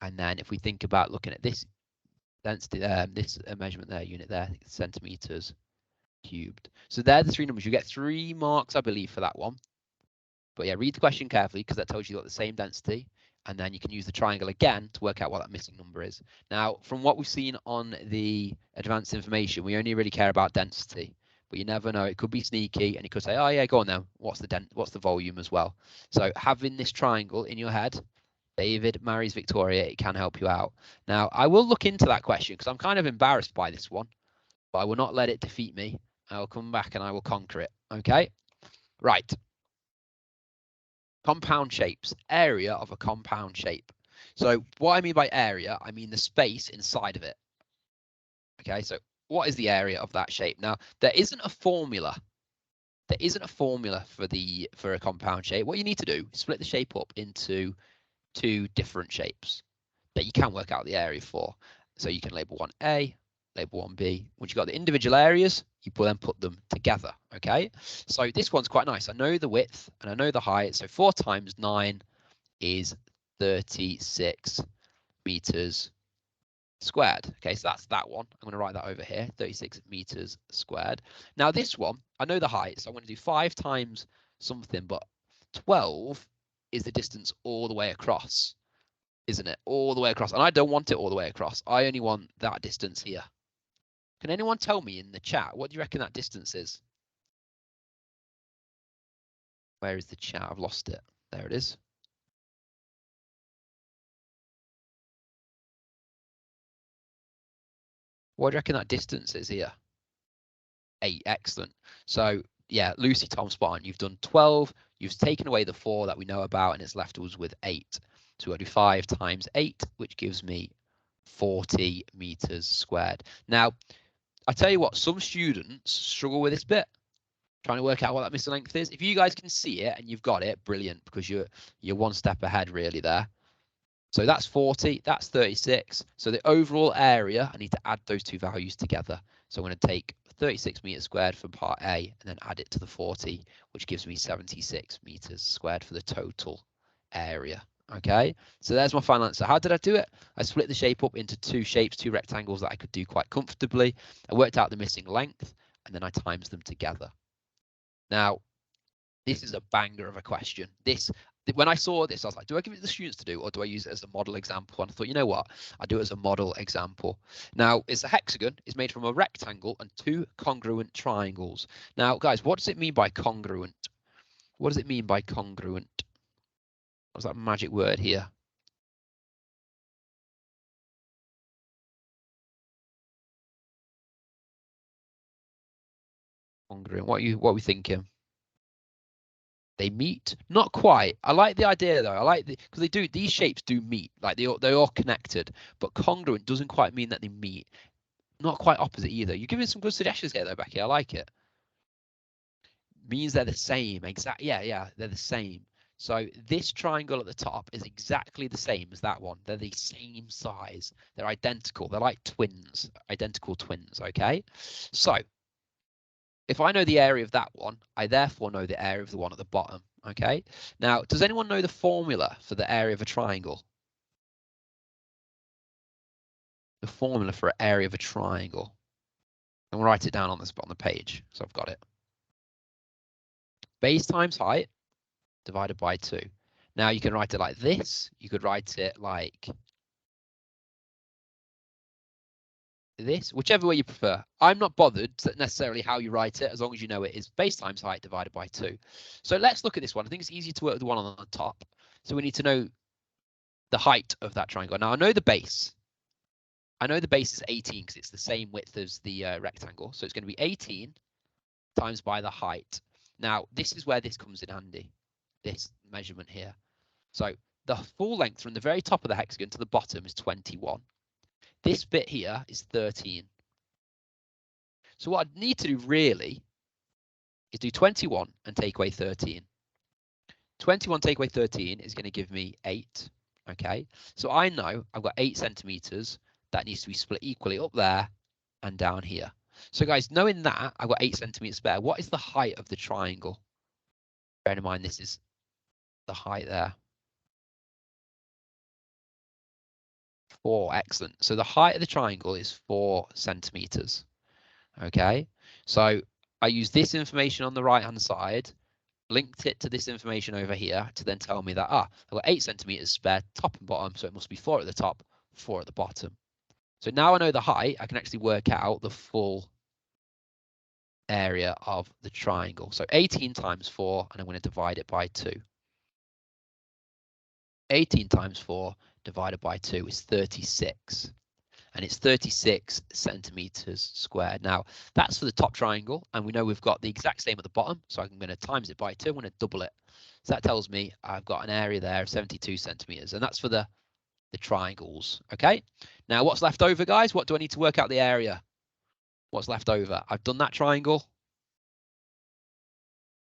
[SPEAKER 1] And then if we think about looking at this density, this measurement there, unit there, centimeters cubed. So they're the 3 numbers. You get 3 marks, I believe, for that one. But yeah, read the question carefully because that tells you got the same density. And then you can use the triangle again to work out what that missing number is. Now, from what we've seen on the advanced information, we only really care about density. But you never know, it could be sneaky and you could say, oh yeah, go on then, what's the volume as well? So having this triangle in your head, David marries Victoria, it can help you out. Now, I will look into that question because I'm kind of embarrassed by this one, but I will not let it defeat me. I will come back and I will conquer it. Okay, right. Compound shapes, area of a compound shape. So what I mean by area, I mean the space inside of it. Okay, so what is the area of that shape? Now, there isn't a formula. There isn't a formula for a compound shape. What you need to do is split the shape up into 2 different shapes that you can work out the area for. So you can label one A, label one B. Once you've got the individual areas, you then put them together, okay? So this one's quite nice. I know the width and I know the height. So 4 times 9 is 36 meters squared. Okay, so that's that one. I'm going to write that over here, 36 meters squared. Now this one, I know the height, so I'm going to do 5 times something, but 12 is the distance all the way across, isn't it? All the way across. And I don't want it all the way across. I only want that distance here. Can anyone tell me in the chat, what do you reckon that distance is? Where is the chat? I've lost it. There it is. What do you reckon that distance is here? 8. Excellent. So yeah, Lucy, Tom, spot on. You've done 12. You've taken away the 4 that we know about, and it's left us with 8. So we'll do 5 times 8, which gives me 40 meters squared. Now, I tell you what, some students struggle with this bit. Trying to work out what that missing length is. If you guys can see it and you've got it, brilliant, because you're one step ahead really there. So that's 40, that's 36. So the overall area, I need to add those two values together. So I'm going to take 36 meters squared for part A and then add it to the 40, which gives me 76 meters squared for the total area. Okay, so there's my final answer. How did I do it? I split the shape up into two shapes, two rectangles that I could do quite comfortably. I worked out the missing length and then I times them together. Now, this is a banger of a question. When I saw this, I was like, do I give it to the students to do or do I use it as a model example? And I thought, you know what? I'll do it as a model example. Now, it's a hexagon. It's made from a rectangle and two congruent triangles. Now, guys, what does it mean by congruent? What does it mean by congruent? What's that magic word here? Congruent. What are we thinking? They meet? Not quite. I like the idea though. I like because these shapes do meet. Like they're all connected, but congruent doesn't quite mean that they meet. Not quite opposite either. You're giving some good suggestions here though, Becky. I like it. Means they're the same. Exactly. Yeah, they're the same. So this triangle at the top is exactly the same as that one. They're the same size. They're identical. They're like twins, identical twins. Okay. So if I know the area of that one, I therefore know the area of the one at the bottom. Okay. Now, does anyone know the formula for the area of a triangle? The formula for an area of a triangle. I'm going to write it down on the page, so I've got it. Base times height divided by 2. Now you can write it like this. You could write it like this, whichever way you prefer. I'm not bothered necessarily how you write it, as long as you know it is base times height divided by 2. So let's look at this one. I think it's easier to work with the one on the top. So we need to know the height of that triangle. Now I know the base. I know the base is 18 because it's the same width as the rectangle. So it's going to be 18 times by the height. Now this is where this comes in handy, this measurement here. So the full length from the very top of the hexagon to the bottom is 21. This bit here is 13. So what I need to do really is do 21 and take away 13. 21 take away 13 is going to give me 8. Okay, so I know I've got 8 centimeters that needs to be split equally up there and down here. So guys, knowing that I've got 8 centimeters spare, what is the height of the triangle? Bear in mind this is the height there. 4, excellent. So the height of the triangle is 4 centimeters. Okay, so I use this information on the right hand side, linked it to this information over here to then tell me that I've got 8 centimeters spare top and bottom, so it must be 4 at the top, 4 at the bottom. So now I know the height, I can actually work out the full area of the triangle. So 18 times 4, and I'm going to divide it by 2. 18 times 4 divided by 2 is 36. And it's 36 centimeters squared. Now, that's for the top triangle, and we know we've got the exact same at the bottom, so I'm going to times it by 2. I'm going to double it. So that tells me I've got an area there of 72 centimeters, and that's for the triangles. Okay. Now, what's left over, guys? What do I need to work out the area? What's left over? I've done that triangle.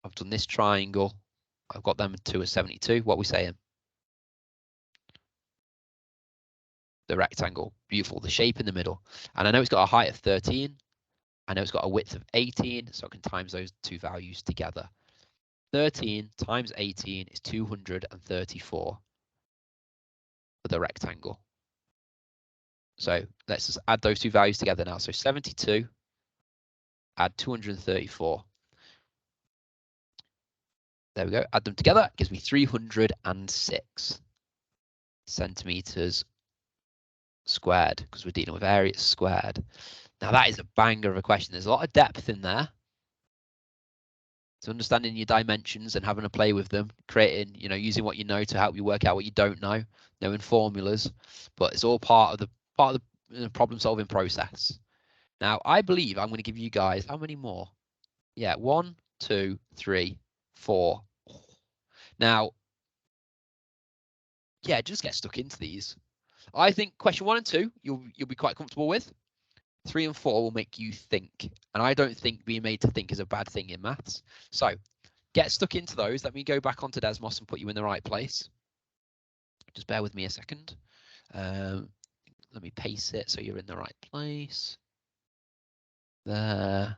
[SPEAKER 1] I've done this triangle. I've got them 2 at 72. What are we saying? The rectangle. Beautiful. The shape in the middle. And I know it's got a height of 13. I know it's got a width of 18, so I can times those two values together. 13 times 18 is 234 for the rectangle. So let's just add those two values together now. So 72, add 234. There we go. Add them together. It gives me 306 centimeters squared, because we're dealing with areas squared. Now that is a banger of a question. There's a lot of depth in there. So understanding your dimensions and having a play with them, creating, using what you know to help you work out what you don't know, knowing formulas, but it's all part of the problem solving process. Now I believe I'm going to give you guys how many more? Yeah, 1, 2, 3, 4. Now, yeah, just get stuck into these. I think question 1 and 2 you'll be quite comfortable with. 3 and 4 will make you think. And I don't think being made to think is a bad thing in maths. So get stuck into those. Let me go back onto Desmos and put you in the right place. Just bear with me a second. Let me paste it so you're in the right place. There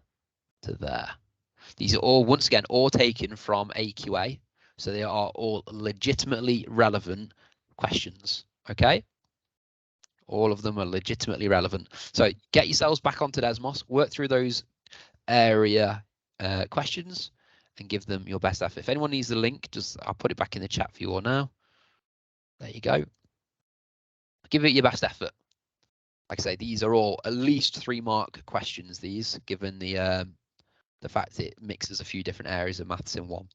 [SPEAKER 1] to there. These are all, once again, all taken from AQA. So they are all legitimately relevant questions. Okay? All of them are legitimately relevant. So get yourselves back onto Desmos, work through those area questions and give them your best effort. If anyone needs the link, I'll put it back in the chat for you all now. There you go. Give it your best effort. Like I say, these are all at least 3-mark questions, these, given the fact it mixes a few different areas of maths in one.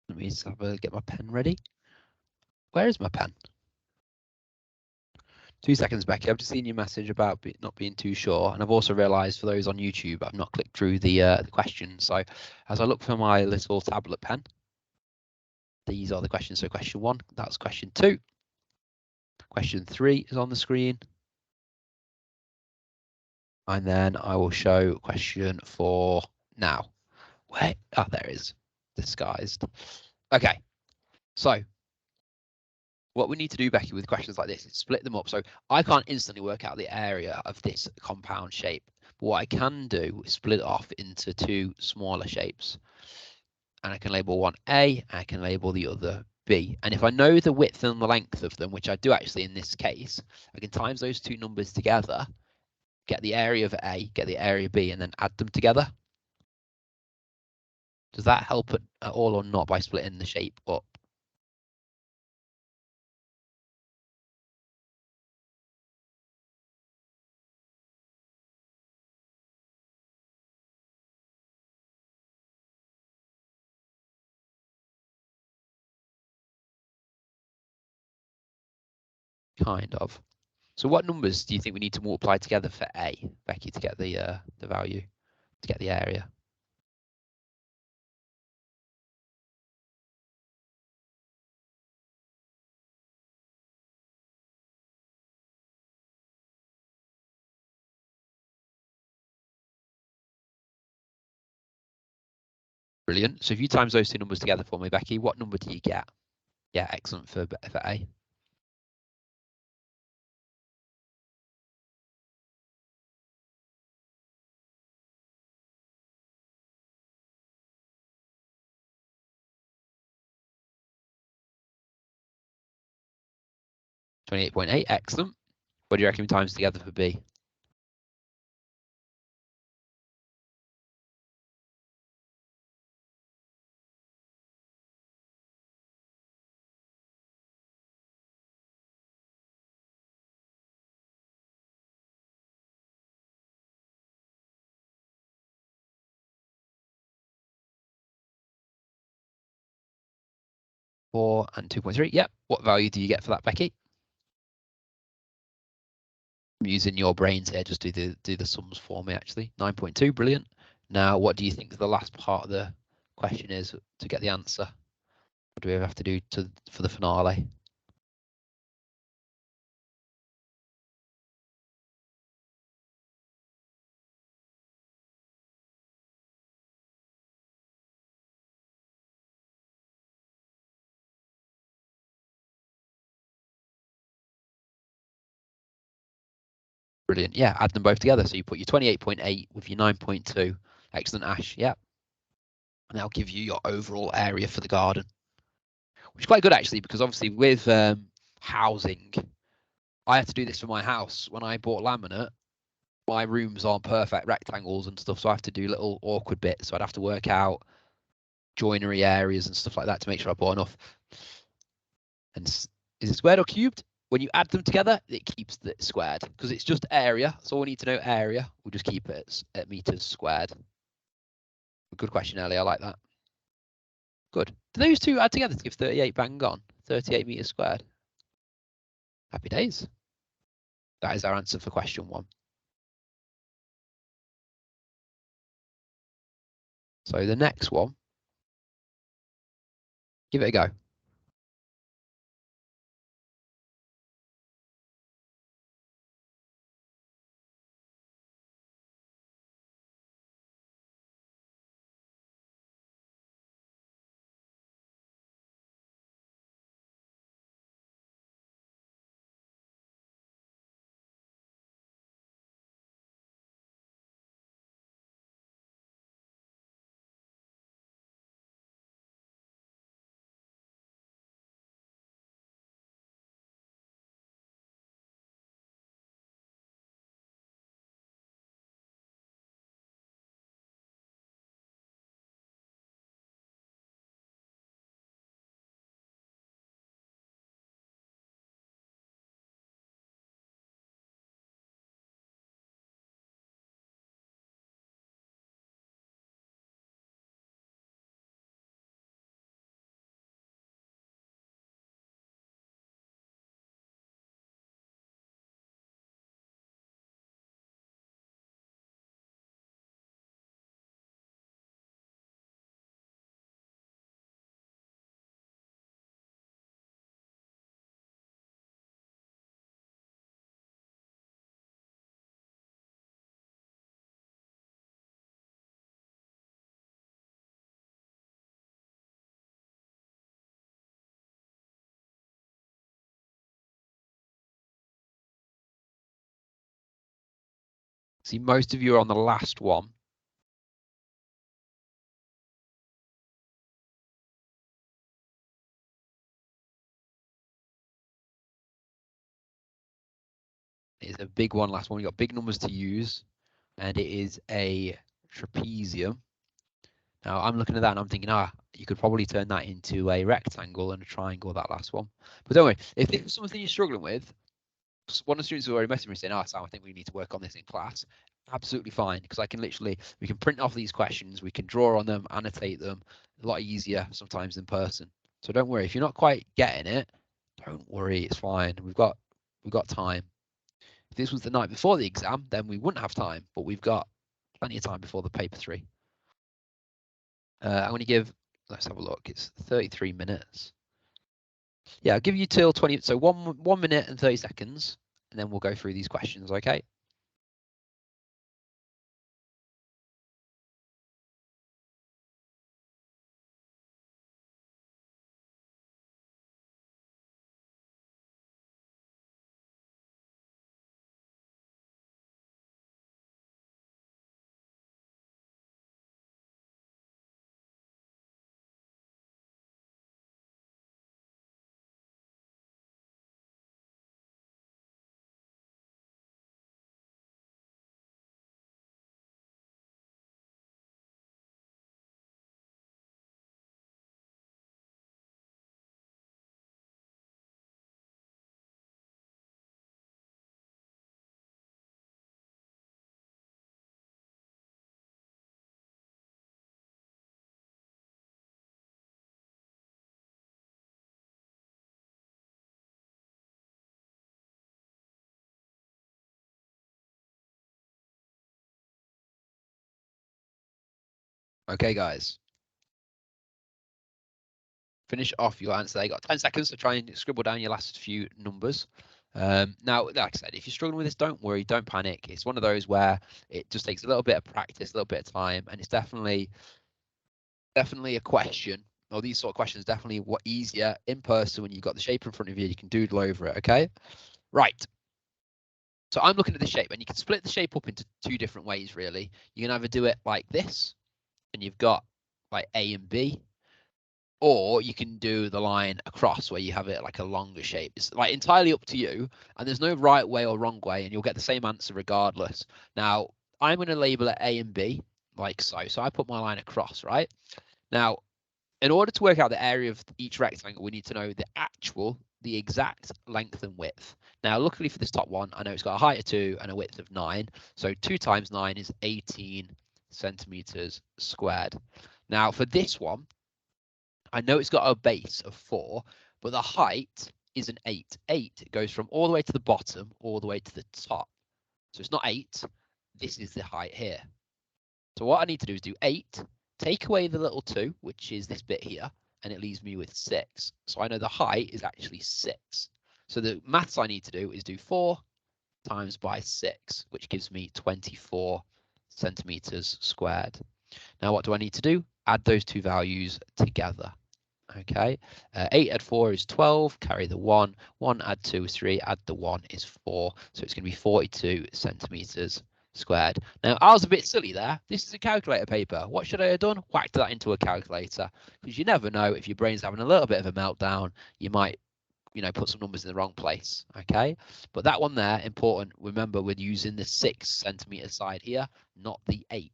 [SPEAKER 1] Let me just get my pen ready. Where is my pen? 2 seconds, Becky. I've just seen your message about not being too sure, and I've also realised for those on YouTube, I've not clicked through the questions. So as I look for my little tablet pen, these are the questions. So question 1, that's question 2. Question 3 is on the screen. And then I will show question 4 now. Where? Oh, there it is. Disguised. Okay. So what we need to do, Becky, with questions like this is split them up. So I can't instantly work out the area of this compound shape. But what I can do is split it off into 2 smaller shapes. And I can label one A, and I can label the other B. And if I know the width and the length of them, which I do actually in this case, I can times those 2 numbers together, get the area of A, get the area of B, and then add them together. Does that help at all or not by splitting the shape up? Kind of. So what numbers do you think we need to multiply together for A, Becky, to get the value, to get the area? Brilliant. So if you times those 2 numbers together for me, Becky, what number do you get? Yeah, excellent for A. .8, excellent. What do you reckon times together for B? Four and 2.3. Yep. What value do you get for that, Becky? I'm using your brains here. Just do the sums for me, actually. 9.2. Brilliant. Now, what do you think the last part of the question is to get the answer? What do we have to do for the finale? Brilliant. Yeah, add them both together. So you put your 28.8 with your 9.2. Excellent, Ash. Yep. And that'll give you your overall area for the garden, which is quite good actually, because obviously with housing, I had to do this for my house. When I bought laminate, my rooms aren't perfect rectangles and stuff, so I have to do little awkward bits. So I'd have to work out joinery areas and stuff like that to make sure I bought enough. And is it squared or cubed? When you add them together, it keeps it squared because it's just area. So all we need to know area. We'll just keep it at meters squared. Good question, Ellie. I like that. Good. Do those two add together to give 38 bang on? 38 meters squared. Happy days. That is our answer for question 1. So the next one, give it a go. See, most of you are on the last one. It's a big one, last one. We've got big numbers to use, and it is a trapezium. Now, I'm looking at that and I'm thinking, you could probably turn that into a rectangle and a triangle, that last one. But don't worry, if it's something you're struggling with, one of the students who already messaged me saying, Sam, I think we need to work on this in class. Absolutely fine, because we can print off these questions, we can draw on them, annotate them, a lot easier sometimes in person. So don't worry, if you're not quite getting it, don't worry, it's fine. We've got time. If this was the night before the exam, then we wouldn't have time, but we've got plenty of time before the paper 3. I'm going to give, let's have a look, it's 33 minutes. Yeah, I'll give you till 20, so 1 minute and 30 seconds, and then we'll go through these questions, okay? Okay, guys. Finish off your answer. You got 10 seconds to try and scribble down your last few numbers. Now, like I said, if you're struggling with this, don't worry, don't panic. It's one of those where it just takes a little bit of practice, a little bit of time, and it's definitely a question. Or these sort of questions definitely easier in person when you've got the shape in front of you. You can doodle over it. Okay, right. So I'm looking at the shape, and you can split the shape up into two different ways. Really, you can either do it like this, and you've got like A and B, or you can do the line across where you have it like a longer shape. It's like entirely up to you, and there's no right way or wrong way, and you'll get the same answer regardless. Now, I'm going to label it A and B like so. So I put my line across, right? Now, in order to work out the area of each rectangle, we need to know the exact length and width. Now, luckily for this top one, I know it's got a height of 2 and a width of 9. So 2 times 9 is 18 centimeters squared. Now, for this one, I know it's got a base of 4, but the height is an 8. 8 goes from all the way to the bottom, all the way to the top. So it's not 8. This is the height here. So what I need to do is do 8, take away the little 2, which is this bit here, and it leaves me with 6. So I know the height is actually 6. So the maths I need to do is do 4 times by 6, which gives me 24 centimeters squared. Now what do I need to do? Add those two values together. Okay, 8 add 4 is 12, carry the 1, 1 add 2 is 3, add the 1 is 4, so it's going to be 42 centimeters squared. Now, I was a bit silly there. This is a calculator paper. What should I have done? Whacked that into a calculator, because you never know, if your brain's having a little bit of a meltdown, you might, put some numbers in the wrong place. Okay, but that one there, important. Remember, we're using the 6 centimeter side here, not the 8.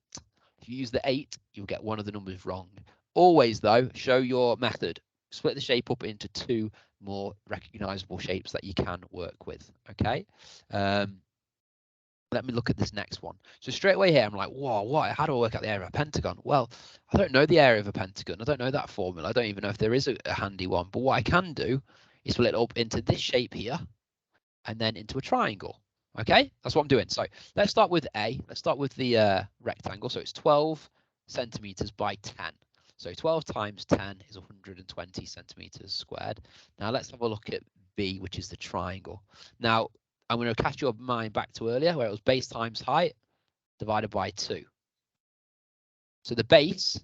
[SPEAKER 1] If you use the 8, you'll get one of the numbers wrong. Always, though, show your method. Split the shape up into 2 more recognizable shapes that you can work with. Okay. Let me look at this next one. So straight away here, I'm like, whoa, what? How do I work out the area of a pentagon? Well, I don't know the area of a pentagon. I don't know that formula. I don't even know if there is a handy one. But what I can do is split it up into this shape here and then into a triangle. Okay, that's what I'm doing. So let's start with A. Let's start with the rectangle. So it's 12 centimeters by 10. So 12 times 10 is 120 centimeters squared. Now let's have a look at B, which is the triangle. Now I'm going to cast your mind back to earlier where it was base times height divided by 2. So the base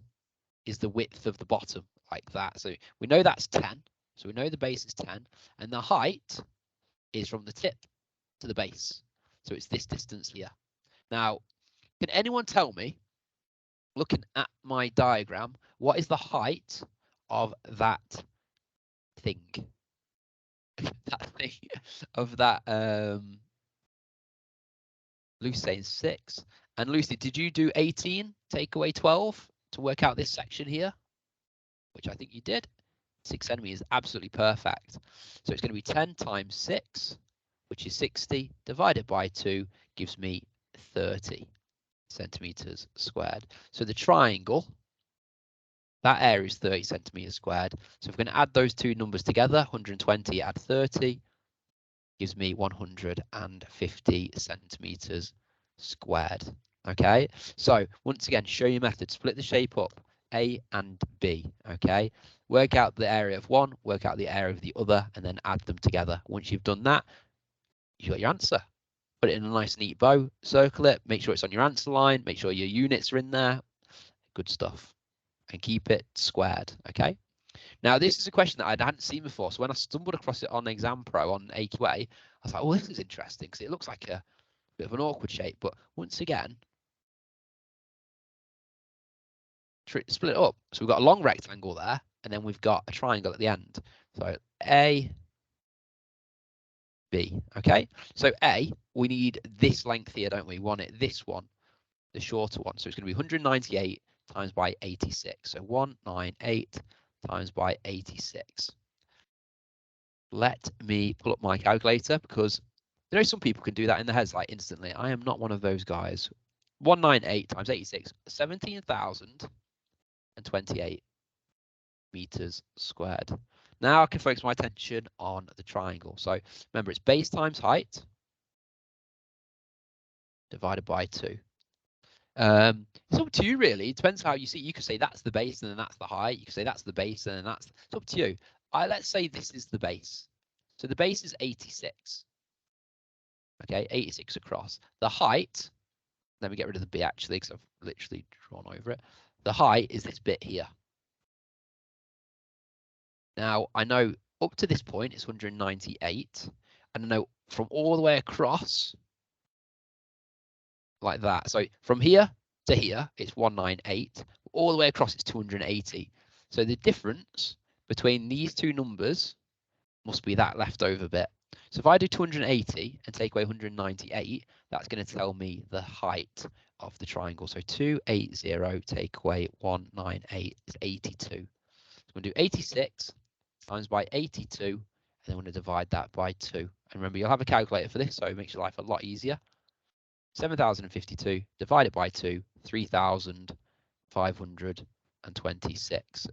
[SPEAKER 1] is the width of the bottom, like that. So we know that's 10. So we know the base is 10, and the height is from the tip to the base. So it's this distance here. Now, can anyone tell me, looking at my diagram, what is the height of that thing? That thing of that Lucy saying 6. And Lucy, did you do 18, take away 12 to work out this section here? Which I think you did. 6 centimeters, absolutely perfect. So it's going to be 10 times 6, which is 60, divided by 2 gives me 30 centimeters squared. So the triangle, that area is 30 centimeters squared. So if we're going to add those two numbers together, 120 add 30 gives me 150 centimeters squared. Okay, so once again, show your method. Split the shape up, A and B. Okay, work out the area of one, work out the area of the other, and then add them together. Once you've done that, you got your answer. Put it in a nice neat bow, circle it, make sure it's on your answer line, make sure your units are in there. Good stuff. And keep it squared. Okay. Now, this is a question that I hadn't seen before. So when I stumbled across it on Exam Pro on AQA, I was like, oh, this is interesting because it looks like a bit of an awkward shape. But once again, split it up. So we've got a long rectangle there, and then we've got a triangle at the end. So A, B. Okay. So A, we need this length here, don't we? We want it this one, the shorter one. So it's going to be 198 times by 86. So 198 times by 86. Let me pull up my calculator because some people can do that in their heads like instantly. I am not one of those guys. 198 times 86, 17,028 meters squared. Now I can focus my attention on the triangle. So remember, it's base times height divided by 2. It's up to you, really. It depends how you see it. You could say that's the base and then that's the height. You could say that's the base and then that's... It's up to you. Let's say this is the base. So the base is 86. Okay, 86 across. The height, let me get rid of the B actually, because I've literally drawn over it. The height is this bit here. Now, I know up to this point, it's 198. And I know from all the way across, like that. So from here to here, it's 198. All the way across, it's 280. So the difference between these two numbers must be that leftover bit. So if I do 280 and take away 198, that's going to tell me the height of the triangle. So 280 take away 198 is 82. So I'm going to do 86 times by 82, and then I'm going to divide that by 2. And remember, you'll have a calculator for this, so it makes your life a lot easier. 7,052 divided by 2, 3,526.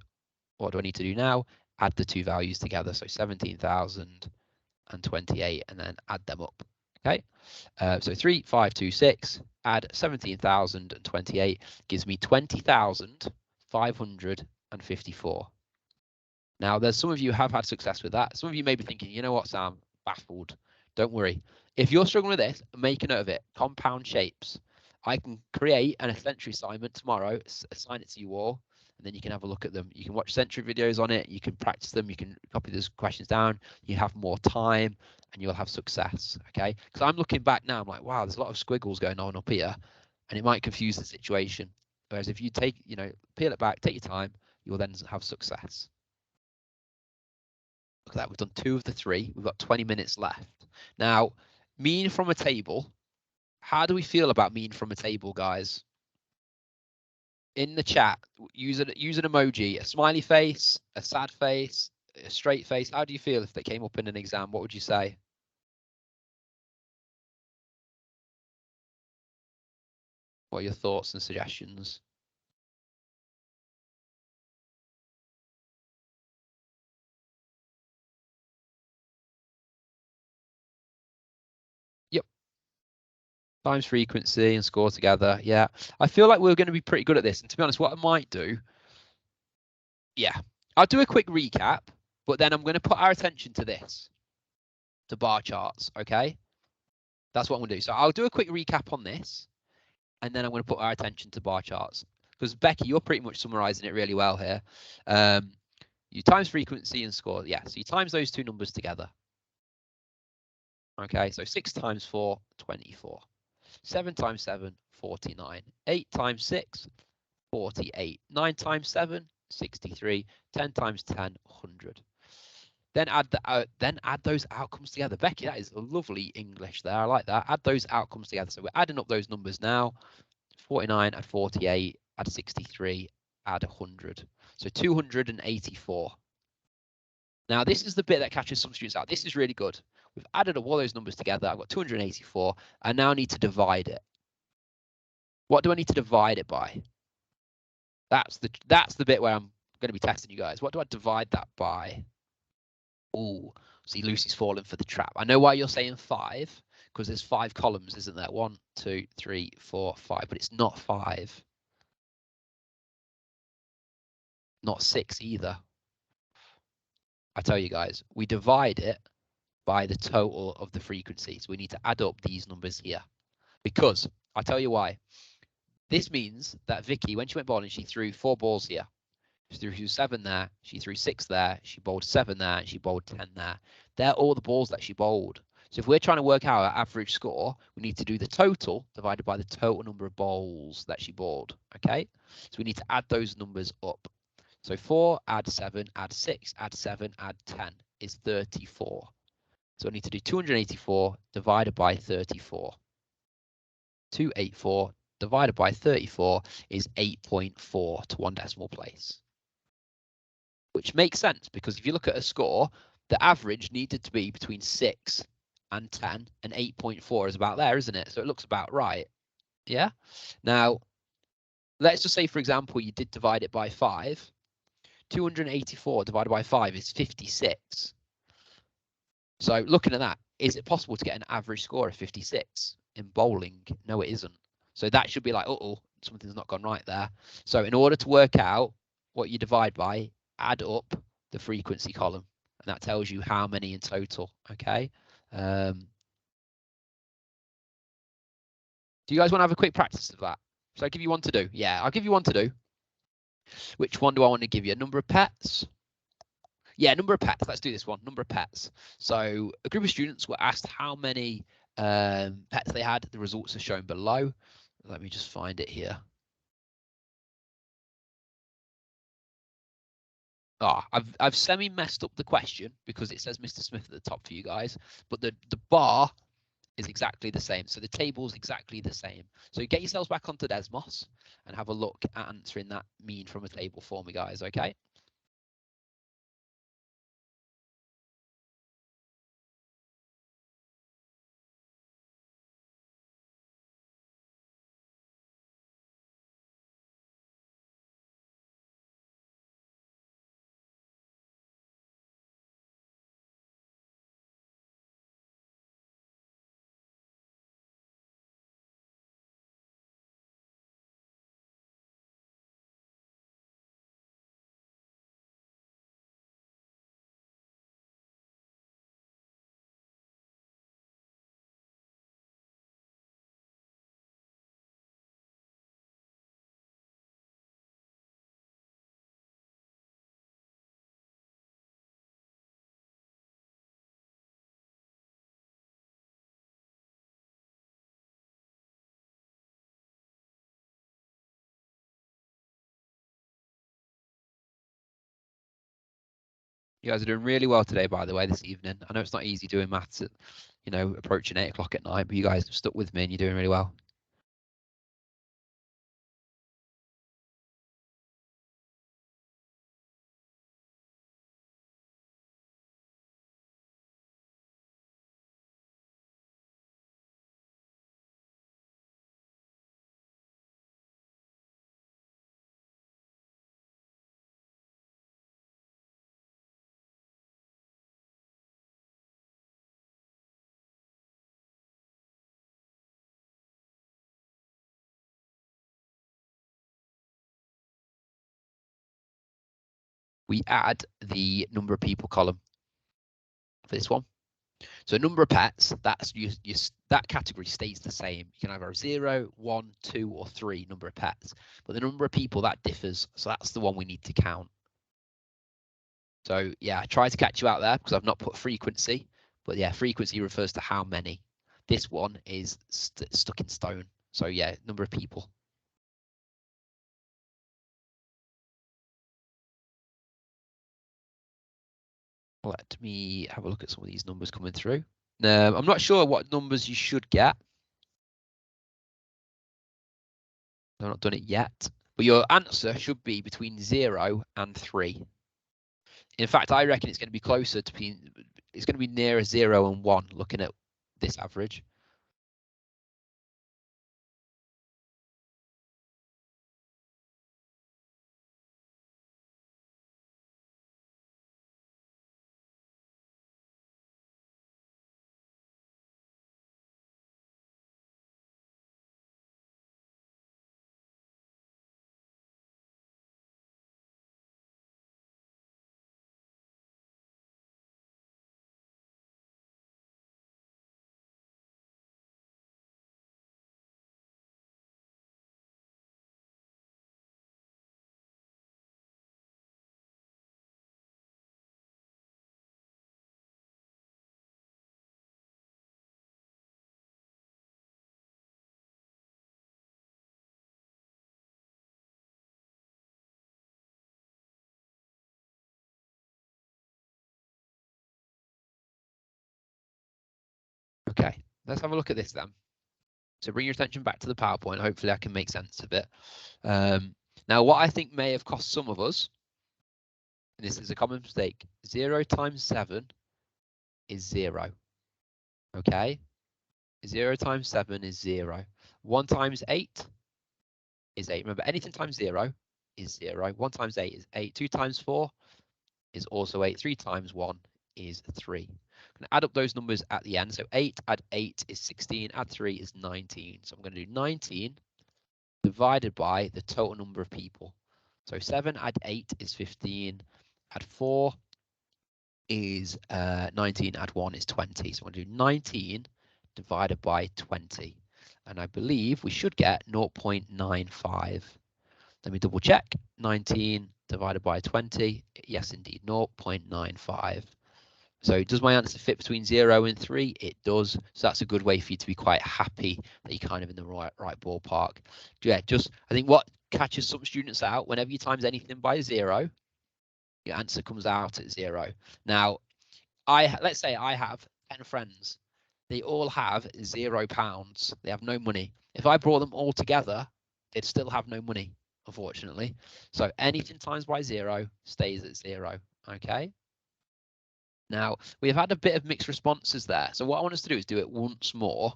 [SPEAKER 1] What do I need to do now? Add the two values together. So 17,028, and then add them up. Okay, so 3,526 add 17,028 gives me 20,554. Now, there's some of you have had success with that. Some of you may be thinking, you know what, Sam, baffled. Don't worry. If you're struggling with this, make a note of it. Compound shapes. I can create an essentially assignment tomorrow, assign it to you all, and then you can have a look at them. You can watch century videos on it. You can practice them. You can copy those questions down. You have more time, and you'll have success. Okay? Because I'm looking back now, I'm like, wow, there's a lot of squiggles going on up here, and it might confuse the situation. Whereas if you take, peel it back, take your time, you will then have success. Look at that, we've done 2 of the 3. We've got 20 minutes left. Now, mean from a table. How do we feel about mean from a table, guys? In the chat, use an emoji, a smiley face, a sad face, a straight face. How do you feel if they came up in an exam? What would you say? What are your thoughts and suggestions? Yep. Times frequency and score together. Yeah. I feel like we're going to be pretty good at this. And to be honest, what I might do, yeah, I'll do a quick recap, but then I'm going to put our attention to this, to bar charts, okay? That's what I'm going to do. So I'll do a quick recap on this, and then I'm going to put our attention to bar charts. Because Becky, you're pretty much summarizing it really well here. You times frequency and score. Yeah, so you times those two numbers together. Okay, so 6 times 4, 24. 7 times 7, 49. 8 times 6, 48. 9 times 7, 63. 10 times 10, 100. Then add those outcomes together. Becky, that is lovely English there. I like that. Add those outcomes together. So we're adding up those numbers now. 49, add 48, add 63, add 100. So 284. Now, this is the bit that catches some students out. This is really good. We've added up all those numbers together. I've got 284. I now need to divide it. What do I need to divide it by? That's the bit where I'm going to be testing you guys. What do I divide that by? Oh, see, Lucy's fallen for the trap. I know why you're saying 5, because there's 5 columns, isn't there? 1, 2, 3, 4, 5, but it's not 5. Not 6 either. I tell you guys, we divide it by the total of the frequencies. We need to add up these numbers here, because I'll tell you why. This means that Vicky, when she went bowling, she threw 4 balls here. She threw 7 there, she threw 6 there, she bowled 7 there, and she bowled 10 there. They're all the balls that she bowled. So if we're trying to work out our average score, we need to do the total divided by the total number of bowls that she bowled, okay? So we need to add those numbers up. So 4, add 7, add 6, add 7, add 10 is 34. So I need to do 284 divided by 34. 284 divided by 34 is 8.4 to 1 decimal place. Which makes sense, because if you look at a score, the average needed to be between 6 and 10, and 8.4 is about there, isn't it? So it looks about right. Yeah. Now, let's just say, for example, you did divide it by 5. 284 divided by 5 is 56. So looking at that, is it possible to get an average score of 56 in bowling? No, it isn't. So that should be like, uh-oh, something's not gone right there. So in order to work out what you divide by, add up the frequency column, and that tells you how many in total. Okay. Do you guys want to have a quick practice of that? So I give you one to do. Yeah, I'll give you one to do. Which one do I want to give you? A number of pets? Yeah, number of pets. Let's do this one. Number of pets. So a group of students were asked how many pets they had. The results are shown below. Let me just find it here. Oh, I've semi messed up the question because it says Mr. Smith at the top for you guys, but the bar is exactly the same. So the table is exactly the same. So get yourselves back onto Desmos and have a look at answering that mean from a table for me, guys. Okay. You guys are doing really well today, by the way, this evening. I know it's not easy doing maths at, approaching 8 o'clock at night, but you guys have stuck with me and you're doing really well. We add the number of people column for this one. So number of pets, that category stays the same. You can either have 0, 1, 2, or 3 number of pets, but the number of people that differs. So that's the one we need to count. So yeah, I try to catch you out there because I've not put frequency, but yeah, frequency refers to how many. This one is stuck in stone. So yeah, number of people. Let me have a look at some of these numbers coming through. I'm not sure what numbers you should get. I've not done it yet, but your answer should be between 0 and 3. In fact, I reckon it's going to be closer to being, it's going to be nearer 0 and 1 looking at this average. Okay, let's have a look at this then. So bring your attention back to the PowerPoint. Hopefully I can make sense of it. Now, what I think may have cost some of us, and this is a common mistake, 0 times 7 is 0. Okay, 0 times 7 is 0. 1 times 8 is 8. Remember, anything times 0 is 0. 1 times 8 is 8. 2 times 4 is also 8. 3 times 1 is 3. I'm going to add up those numbers at the end. So 8 add 8 is 16. Add 3 is 19. So I'm going to do 19 divided by the total number of people. So 7 add 8 is 15, add 4 is 19, add 1 is 20. So I'm going to do 19 divided by 20. And I believe we should get 0.95. Let me double check. 19 divided by 20. Yes, indeed, 0.95. So does my answer fit between 0 and 3? It does. So that's a good way for you to be quite happy that you're kind of in the right ballpark. Yeah, just I think what catches some students out, whenever you times anything by 0, your answer comes out at 0. Now, let's say I have 10 friends. They all have £0. They have no money. If I brought them all together, they'd still have no money, unfortunately. So anything times by 0 stays at 0. Okay. Now, we've had a bit of mixed responses there. So what I want us to do is do it once more.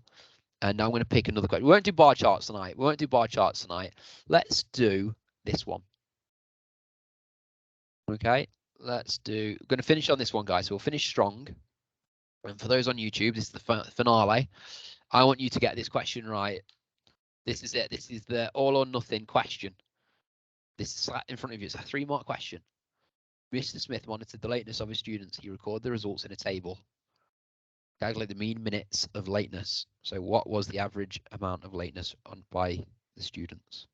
[SPEAKER 1] And now I'm going to pick another question. We won't do bar charts tonight. Let's do this one. Okay, we're going to finish on this one, guys. So we'll finish strong. And for those on YouTube, this is the finale. I want you to get this question right. This is it. This is the all or nothing question. This is in front of you. It's a 3-mark question. Mr. Smith monitored the lateness of his students. He recorded the results in a table. Calculate the mean minutes of lateness. So what was the average amount of lateness by the students?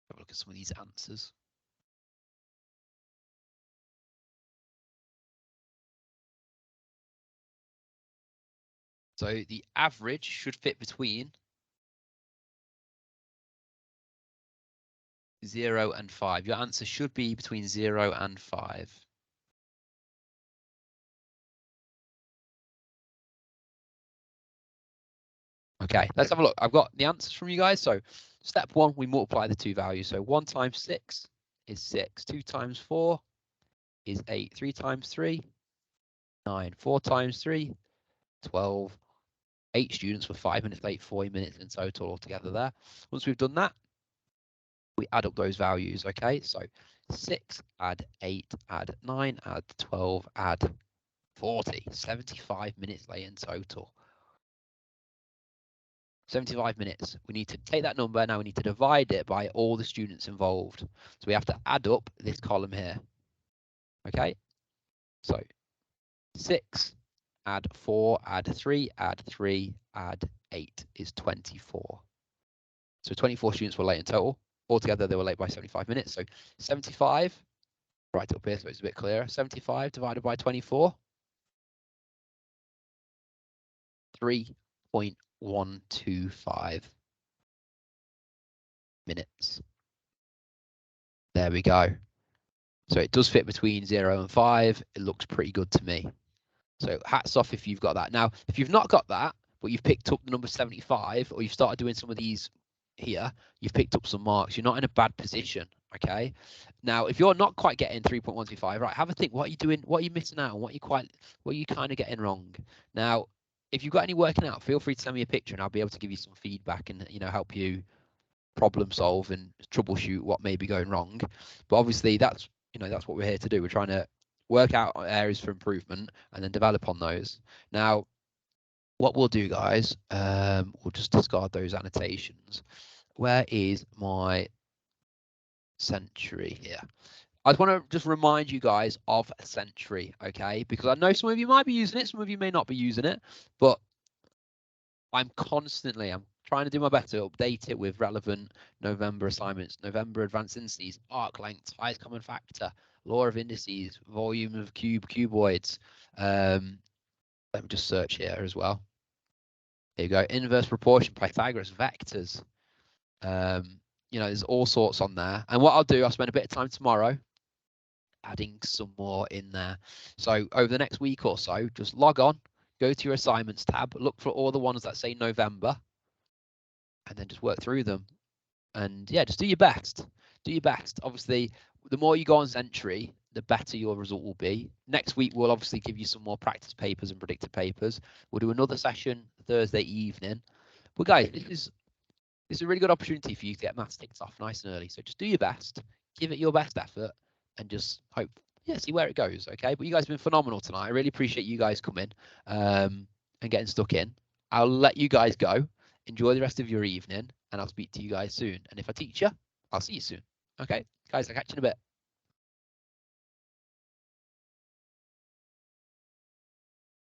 [SPEAKER 1] Have a look at some of these answers. So the average should fit between 0 and 5. Your answer should be between 0 and 5. Okay, let's have a look. I've got the answers from you guys. So step 1, we multiply the two values. So 1 times 6 is 6. 2 times 4 is 8. 3 times 3, 9. 4 times 3, 12. 8 students were 5 minutes late, 40 minutes in total altogether there. Once we've done that, we add up those values, okay? So 6, add 8, add 9, add 12, add 40. 75 minutes late in total. 75 minutes. We need to take that number, now we need to divide it by all the students involved. So we have to add up this column here, okay? So 6, add 4, add 3, add 3, add 8 is 24. So 24 students were late in total. Altogether, they were late by 75 minutes. So 75, right up here so it's a bit clearer. 75 divided by 24, 3.125 minutes. There we go. So it does fit between 0 and 5. It looks pretty good to me. So hats off if you've got that. Now, if you've not got that, but you've picked up the number 75, or you've started doing some of these here, you've picked up some marks. You're not in a bad position, okay? Now, if you're not quite getting 3.125, right, have a think. What are you doing? What are you missing out on? What are you kind of getting wrong? Now, if you've got any working out, feel free to send me a picture, and I'll be able to give you some feedback and help you problem solve and troubleshoot what may be going wrong. But obviously, that's what we're here to do. We're trying to work out areas for improvement and then develop on those. Now, what we'll do, guys, we'll just discard those annotations. Where is my century here? I just want to just remind you guys of a century, okay? Because I know some of you might be using it, some of you may not be using it, but I'm trying to do my best to update it with relevant November assignments, November advanced indices, arc length, highest common factor, law of indices, volume of cuboids. Let me just search here as well. Here you go, inverse proportion, Pythagoras, vectors. There's all sorts on there. And what I'll do, I'll spend a bit of time tomorrow adding some more in there. So over the next week or so, just log on, go to your assignments tab, look for all the ones that say November, and then just work through them. And yeah, just do your best. Do your best. Obviously, the more you go on Century, the better your result will be. Next week, we'll obviously give you some more practice papers and predicted papers. We'll do another session Thursday evening. But guys, this is a really good opportunity for you to get maths ticked off nice and early. So just do your best, give it your best effort, and just see where it goes. Okay. But you guys have been phenomenal tonight. I really appreciate you guys coming and getting stuck in. I'll let you guys go. Enjoy the rest of your evening, and I'll speak to you guys soon. And if I teach you, I'll see you soon. Okay, guys, I'll catch you in a bit.